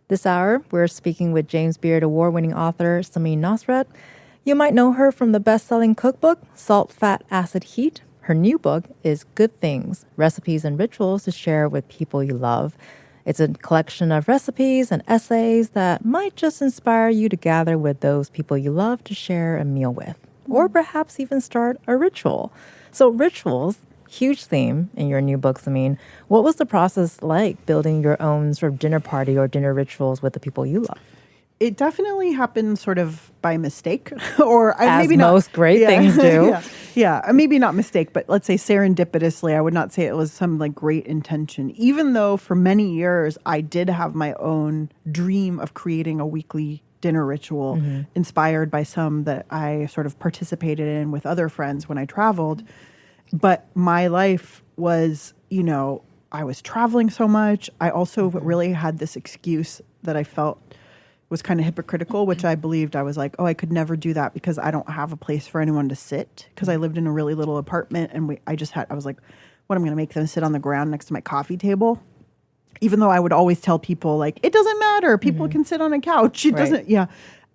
This hour, we're speaking with James Beard Award-winning author Samin Nosrat. You might know her from the best-selling cookbook, Salt, Fat, Acid, Heat. Her new book is Good Things, Recipes and Rituals to Share with People You Love. It's a collection of recipes and essays that might just inspire you to gather with those people you love to share a meal with, or perhaps even start a ritual. So rituals, huge theme in your new book, Samin. What was the process like building your own sort of dinner party or dinner rituals with the people you love? It definitely happened sort of by mistake, or as maybe not. Most great things do. Maybe not mistake, but let's say serendipitously. I would not say it was some like great intention, even though for many years I did have my own dream of creating a weekly dinner ritual inspired by some that I sort of participated in with other friends when I traveled. But my life was, I was traveling so much. I also really had this excuse that I felt was kind of hypocritical, which I believed. I was like, I could never do that because I don't have a place for anyone to sit, because I lived in a really little apartment and I was like, what, I'm going to make them sit on the ground next to my coffee table? Even though I would always tell people like, it doesn't matter. People can sit on a couch. It doesn't. Yeah.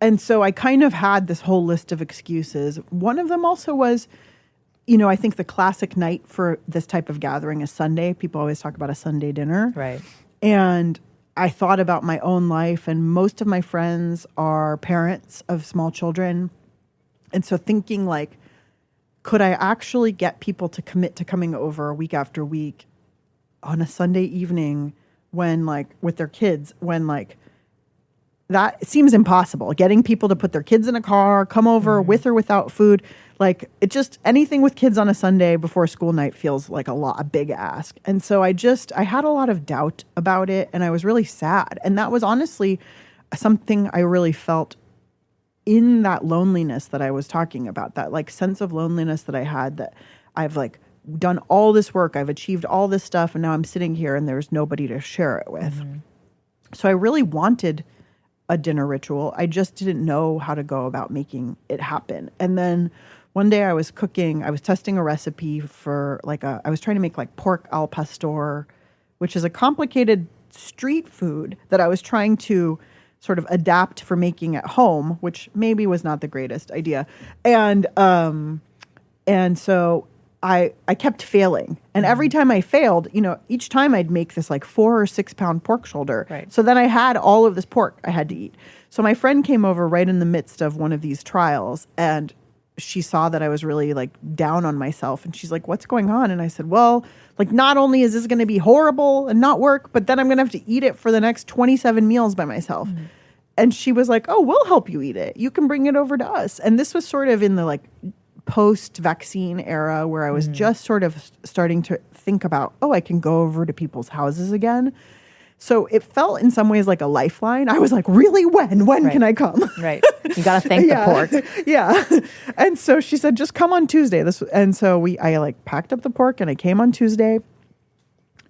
And so I kind of had this whole list of excuses. One of them also was, I think the classic night for this type of gathering is Sunday. People always talk about a Sunday dinner. Right. And I thought about my own life, and most of my friends are parents of small children. And so thinking like, could I actually get people to commit to coming over week after week on a Sunday evening when like with their kids, when like that seems impossible. Getting people to put their kids in a car, come over with or without food. Like it just, anything with kids on a Sunday before school night feels like a big ask. And so I had a lot of doubt about it, and I was really sad. And that was honestly something I really felt in that loneliness that I was talking about, that like sense of loneliness that I had, that I've like done all this work, I've achieved all this stuff, and now I'm sitting here and there's nobody to share it with. So I really wanted a dinner ritual. I just didn't know how to go about making it happen. And then one day I was testing a recipe for I was trying to make like pork al pastor, which is a complicated street food that I was trying to sort of adapt for making at home, which maybe was not the greatest idea. And so I kept failing. And every time I failed, each time I'd make this like 4 or 6 pound pork shoulder. Right. So then I had all of this pork I had to eat. So my friend came over right in the midst of one of these trials, and she saw that I was really like down on myself, and she's like, what's going on? And I said, well, like not only is this going to be horrible and not work, but then I'm going to have to eat it for the next 27 meals by myself. And she was like, oh, we'll help you eat it. You can bring it over to us. And this was sort of in the like post-vaccine era where I was just sort of starting to think about, I can go over to people's houses again. So it felt in some ways like a lifeline. I was like, really? When Right. can I come? Right. You got to thank the pork. Yeah. And so she said, just come on Tuesday. And so I like packed up the pork and I came on Tuesday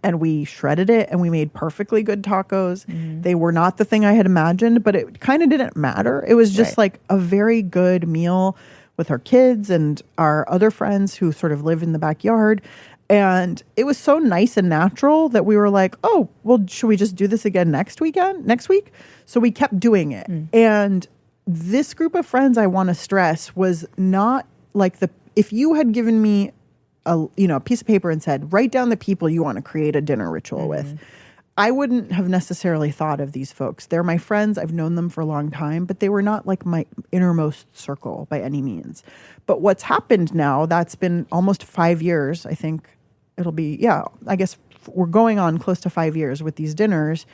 and we shredded it and we made perfectly good tacos. They were not the thing I had imagined, but it kind of didn't matter. It was just like a very good meal with our kids and our other friends who sort of live in the backyard. And it was so nice and natural that we were like, oh, well, should we just do this again next week? So we kept doing it. And this group of friends, I want to stress, was not like if you had given me a piece of paper and said, write down the people you want to create a dinner ritual with, I wouldn't have necessarily thought of these folks. They're my friends. I've known them for a long time, but they were not like my innermost circle by any means. But what's happened now, that's been almost 5 years, I think it'll be, I guess we're going on close to 5 years with these dinners,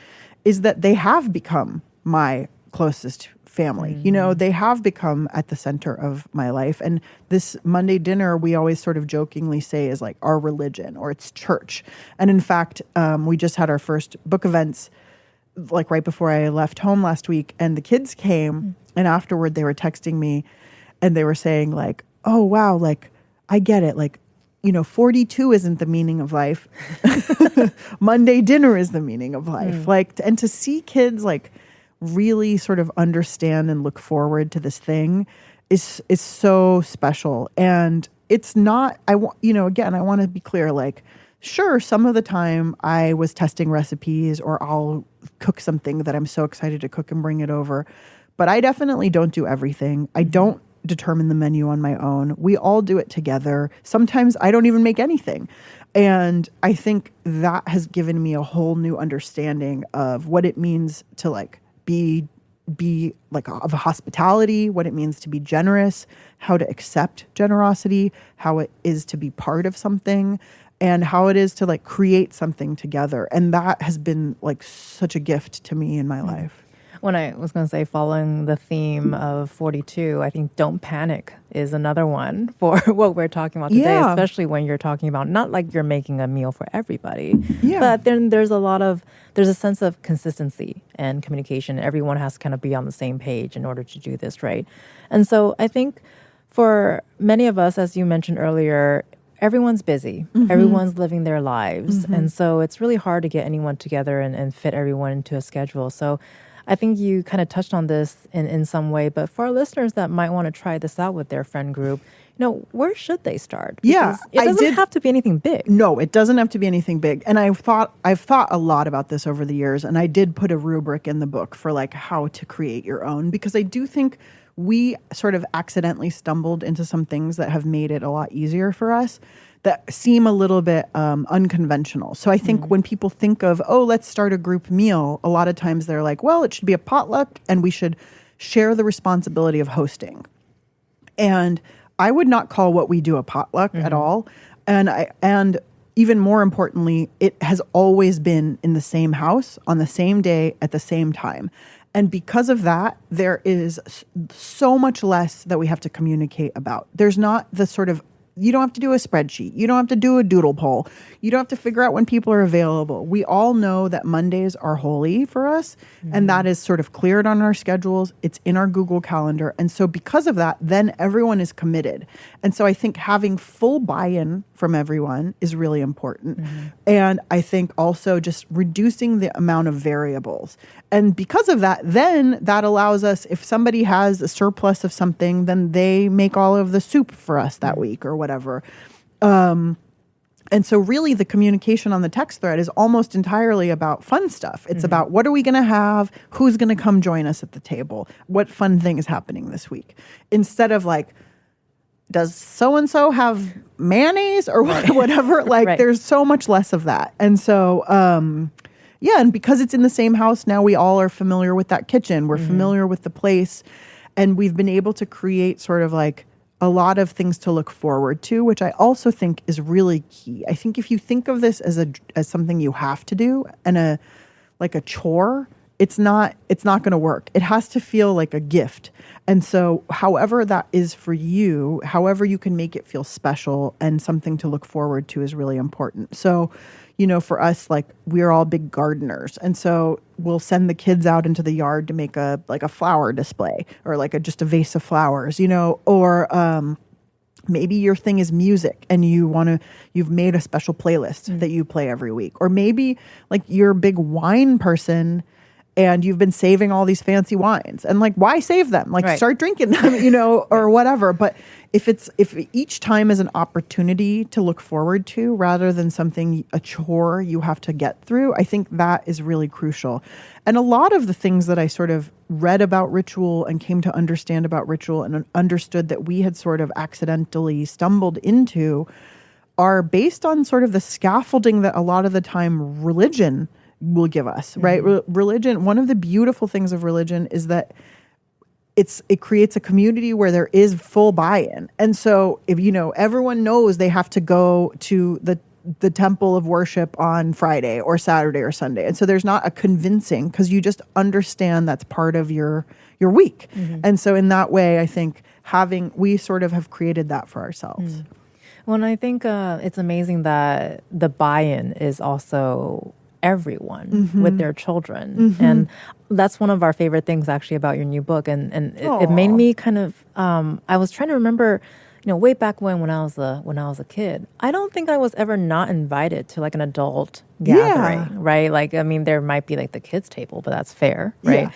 is that they have become my closest family. They have become at the center of my life. And this Monday dinner, we always sort of jokingly say is like our religion or it's church. And in fact, we just had our first book events like right before I left home last week, and the kids came and afterward they were texting me and they were saying like, oh, wow, like I get it. Like, 42 isn't the meaning of life. Monday dinner is the meaning of life. Like, and to see kids like really sort of understand and look forward to this thing is so special. And it's not, again, I want to be clear, like, sure, some of the time I was testing recipes or I'll cook something that I'm so excited to cook and bring it over. But I definitely don't do everything. I don't determine the menu on my own. We all do it together. Sometimes I don't even make anything. And I think that has given me a whole new understanding of what it means to like be like of hospitality, what it means to be generous, how to accept generosity, how it is to be part of something, and how it is to like create something together. And that has been like such a gift to me in my life. When I was going to say, following the theme of 42, I think don't panic is another one for what we're talking about today, especially when you're talking about not like you're making a meal for everybody, but then there's a sense of consistency and communication. Everyone has to kind of be on the same page in order to do this, right? And so I think for many of us, as you mentioned earlier, everyone's busy. Everyone's living their lives. And so it's really hard to get anyone together and fit everyone into a schedule. So I think you kind of touched on this in some way, but for our listeners that might want to try this out with their friend group, where should they start? Because it doesn't have to be anything big. No, it doesn't have to be anything big. And I've thought a lot about this over the years, and I did put a rubric in the book for like how to create your own, because I do think we sort of accidentally stumbled into some things that have made it a lot easier for us that seem a little bit unconventional. So I think when people think of, oh, let's start a group meal, a lot of times they're like, well, it should be a potluck and we should share the responsibility of hosting. And I would not call what we do a potluck at all. And even more importantly, it has always been in the same house on the same day at the same time. And because of that, there is so much less that we have to communicate about. There's not the sort of, you don't have to do a spreadsheet. You don't have to do a doodle poll. You don't have to figure out when people are available. We all know that Mondays are holy for us, and that is sort of cleared on our schedules. It's in our Google Calendar. And so because of that, then everyone is committed. And so I think having full buy-in from everyone is really important. And I think also just reducing the amount of variables. And because of that, then that allows us, if somebody has a surplus of something, then they make all of the soup for us that week or whatever. And so really the communication on the text thread is almost entirely about fun stuff. It's about what are we going to have? Who's going to come join us at the table? What fun thing is happening this week? Instead of like, does so-and-so have mayonnaise or whatever? Like there's so much less of that. And so, and because it's in the same house, now we all are familiar with that kitchen. We're familiar with the place. And we've been able to create sort of like a lot of things to look forward to, which I also think is really key. I think if you think of this as something you have to do and a chore, it's not going to work. It has to feel like a gift. And so however that is for you, however you can make it feel special and something to look forward to is really important. So, for us, like, we're all big gardeners. And so we'll send the kids out into the yard to make a flower display, or like just a vase of flowers, or maybe your thing is music and you've made a special playlist that you play every week. Or maybe like you're a big wine person and you've been saving all these fancy wines, and like, why save them? Like, start drinking them, or whatever. But if each time is an opportunity to look forward to rather than a chore you have to get through, I think that is really crucial. And a lot of the things that I sort of read about ritual and came to understand about ritual and understood that we had sort of accidentally stumbled into are based on sort of the scaffolding that a lot of the time religion will give us, right? Religion, one of the beautiful things of religion is that it creates a community where there is full buy-in. And so if everyone knows they have to go to the temple of worship on Friday or Saturday or Sunday. And so there's not a convincing, because you just understand that's part of your week. And so in that way, I think we sort of have created that for ourselves. Well, and I think it's amazing that the buy-in is also everyone with their children. And that's one of our favorite things actually about your new book. And it made me kind of, I was trying to remember, way back when I was a kid, I don't think I was ever not invited to like an adult gathering, right? Like, I mean, there might be like the kids table, but that's fair, right?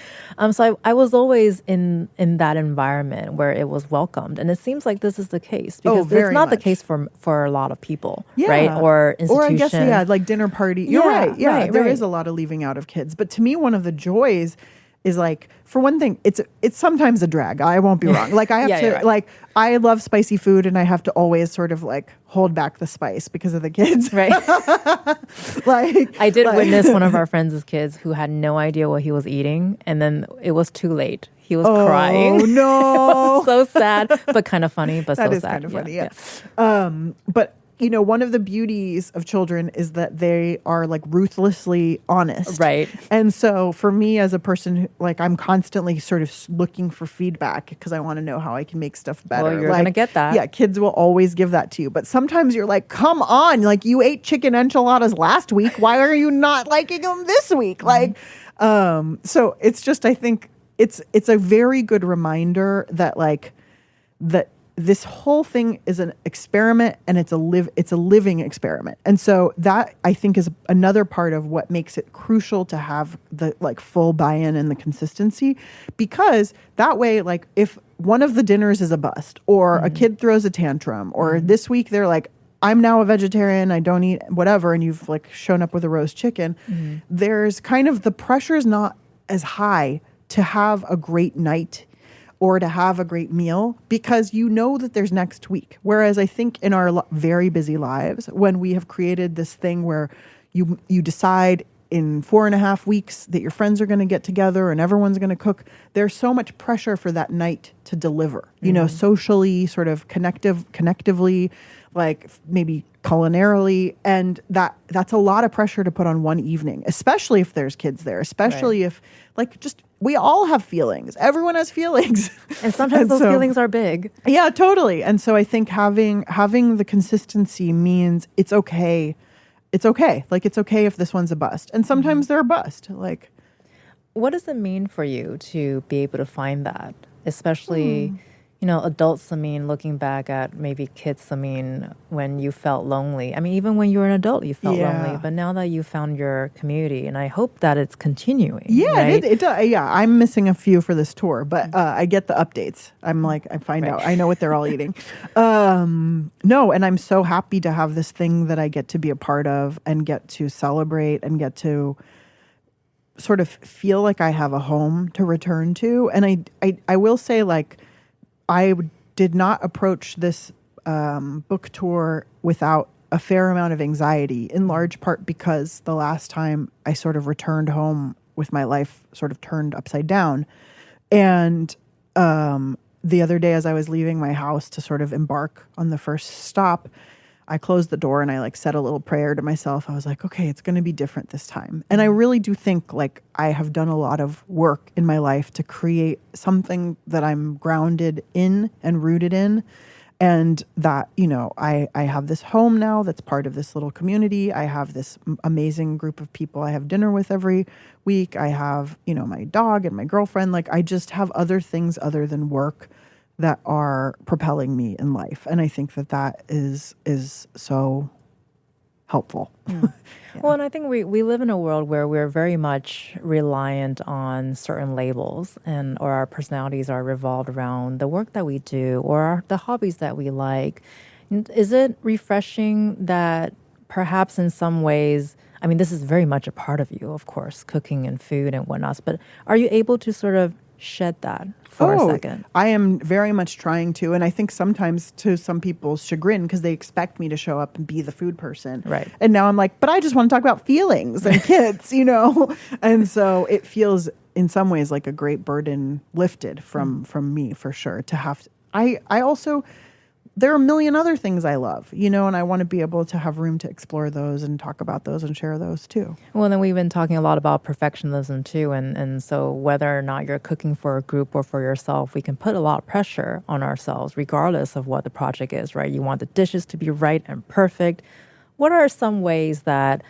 So I was always in that environment where it was welcomed, and it seems like this is the case because it's not the case for a lot of people, right? Or institutions. Or I guess like dinner party. You're right. Yeah, there is a lot of leaving out of kids, but to me, one of the joys is like, for one thing, it's sometimes a drag. I won't be wrong. Like I have to like, I love spicy food and I have to always sort of like hold back the spice because of the kids. Right. Like I did witness one of our friends' kids who had no idea what he was eating, and then it was too late. He was crying. Oh no. It was so sad, but kind of funny, but that so is sad. Kind of funny, yeah. But one of the beauties of children is that they are like ruthlessly honest. Right. And so for me as a person, who, like, I'm constantly sort of looking for feedback because I want to know how I can make stuff better. Well, you're going to get that. Yeah, kids will always give that to you. But sometimes you're like, come on, like you ate chicken enchiladas last week. Why are you not liking them this week? Like, so it's just, I think it's a very good reminder that like that this whole thing is an experiment, and it's a living experiment. And so that, I think, is another part of what makes it crucial to have the like full buy-in and the consistency, because that way, like if one of the dinners is a bust, or a kid throws a tantrum, or this week they're like, I'm now a vegetarian, I don't eat whatever, and you've like shown up with a roast chicken, there's kind of, the pressure is not as high to have a great night or to have a great meal, because you know that there's next week. Whereas I think in our very busy lives, when we have created this thing where you decide in 4.5 weeks that your friends are going to get together and everyone's going to cook, there's so much pressure for that night to deliver, socially, sort of connectively, like maybe culinarily. And that's a lot of pressure to put on one evening, especially if there's kids there, especially if like just, we all have feelings. Everyone has feelings. And sometimes those feelings are big. Yeah, totally. And so I think having the consistency means it's okay. It's okay. Like, it's okay if this one's a bust. And sometimes they're a bust. Like, what does it mean for you to be able to find that? Especially, adult Samin, looking back at maybe kids Samin, when you felt lonely. I mean, even when you were an adult, you felt lonely. But now that you found your community, and I hope that it's continuing. Yeah, right? it does. Yeah, I'm missing a few for this tour, but I get the updates. I'm like, I find out. I know what they're all eating. No, and I'm so happy to have this thing that I get to be a part of and get to celebrate and get to sort of feel like I have a home to return to. And I will say, like, I did not approach this book tour without a fair amount of anxiety, in large part because the last time I sort of returned home with my life sort of turned upside down. And the other day, as I was leaving my house to sort of embark on the first stop, I closed the door and I like said a little prayer to myself. I was like, okay, it's going to be different this time. And I really do think like I have done a lot of work in my life to create something that I'm grounded in and rooted in. And that, I have this home now that's part of this little community. I have this amazing group of people I have dinner with every week. I have, my dog and my girlfriend. Like I just have other things other than work that are propelling me in life. And I think that is so helpful. Yeah. Well, and I think we live in a world where we're very much reliant on certain labels or our personalities are revolved around the work that we do or the hobbies that we like. Is it refreshing that perhaps in some ways, I mean, this is very much a part of you, of course, cooking and food and whatnot, but are you able to sort of shed that for a second? I am very much trying to. And I think sometimes to some people's chagrin, because they expect me to show up and be the food person. Right. And now I'm like, but I just want to talk about feelings and kids, And so it feels in some ways like a great burden lifted from me for sure to have to. I also, there are a million other things I love, and I want to be able to have room to explore those and talk about those and share those too. Well, then we've been talking a lot about perfectionism too. And so whether or not you're cooking for a group or for yourself, we can put a lot of pressure on ourselves regardless of what the project is, right? You want the dishes to be right and perfect. What are some ways that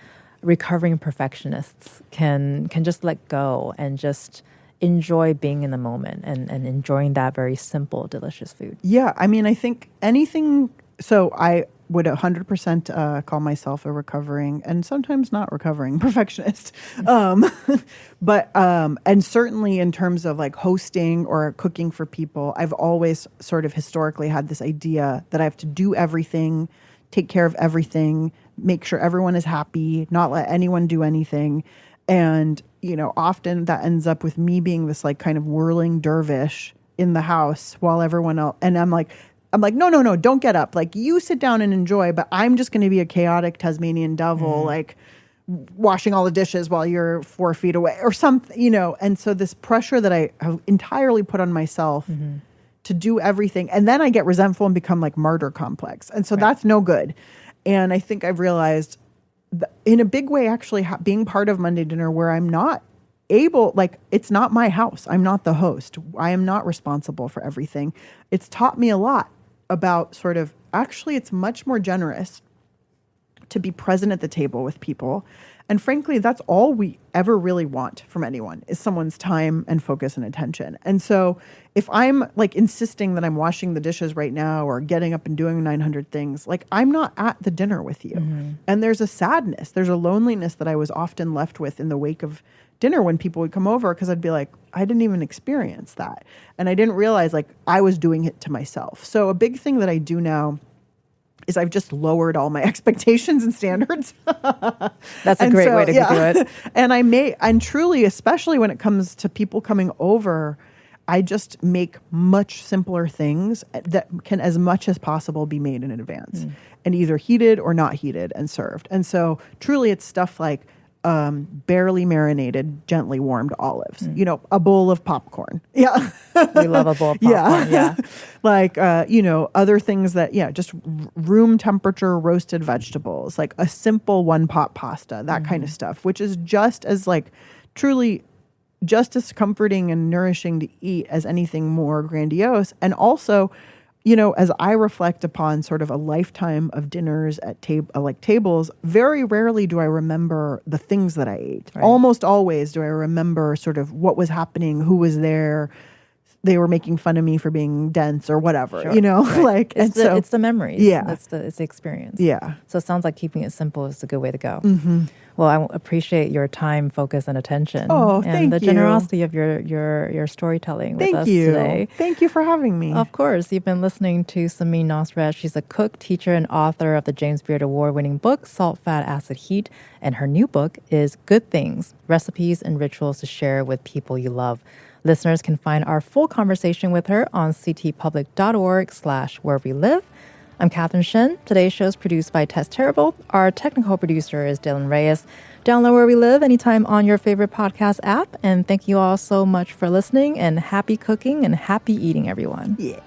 recovering perfectionists can just let go and just enjoy being in the moment and enjoying that very simple, delicious food? Yeah, I mean, I think anything. So I would 100% call myself a recovering and sometimes not recovering perfectionist. But and certainly in terms of like hosting or cooking for people, I've always sort of historically had this idea that I have to do everything, take care of everything, make sure everyone is happy, not let anyone do anything. And, often that ends up with me being this like kind of whirling dervish in the house while everyone else, and I'm like, no, don't get up. Like you sit down and enjoy, but I'm just going to be a chaotic Tasmanian devil, like washing all the dishes while you're 4 feet away or something, And so this pressure that I have entirely put on myself to do everything. And then I get resentful and become like martyr complex. And so that's no good. And I think I've realized in a big way, actually being part of Monday Dinner where I'm not able, like it's not my house. I'm not the host. I am not responsible for everything. It's taught me a lot about sort of, actually it's much more generous to be present at the table with people. And frankly, that's all we ever really want from anyone is someone's time and focus and attention. And so if I'm like insisting that I'm washing the dishes right now or getting up and doing 900 things, like I'm not at the dinner with you. And there's a sadness, there's a loneliness that I was often left with in the wake of dinner when people would come over because I'd be like, I didn't even experience that. And I didn't realize like I was doing it to myself. So a big thing that I do now is I've just lowered all my expectations and standards. That's a great way to do it. And truly, especially when it comes to people coming over, I just make much simpler things that can as much as possible be made in advance and either heated or not heated and served. And so truly it's stuff like barely marinated, gently warmed olives, a bowl of popcorn. Yeah. We love a bowl of popcorn. Yeah. Like, other things that, just room temperature roasted vegetables, like a simple one pot pasta, that kind of stuff, which is just as like truly just as comforting and nourishing to eat as anything more grandiose. And also, as I reflect upon sort of a lifetime of dinners at tables, very rarely do I remember the things that I ate. Right. Almost always do I remember sort of what was happening, who was there. They were making fun of me for being dense or whatever, Right. Like it's the memories. Yeah, it's the experience. Yeah. So it sounds like keeping it simple is a good way to go. Mm-hmm. Well, I appreciate your time, focus, and attention. Oh, and thank the you. generosity of your storytelling with us today. Thank you for having me. Of course, you've been listening to Samin Nosrat. She's a cook, teacher, and author of the James Beard Award-winning book Salt, Fat, Acid, Heat, and her new book is Good Things: Recipes and Rituals to Share with People You Love. Listeners can find our full conversation with her on ctpublic.org/wherewelive. I'm Catherine Shen. Today's show is produced by Tess Terrible. Our technical producer is Dylan Reyes. Download Where We Live anytime on your favorite podcast app. And thank you all so much for listening, and happy cooking and happy eating, everyone. Yeah.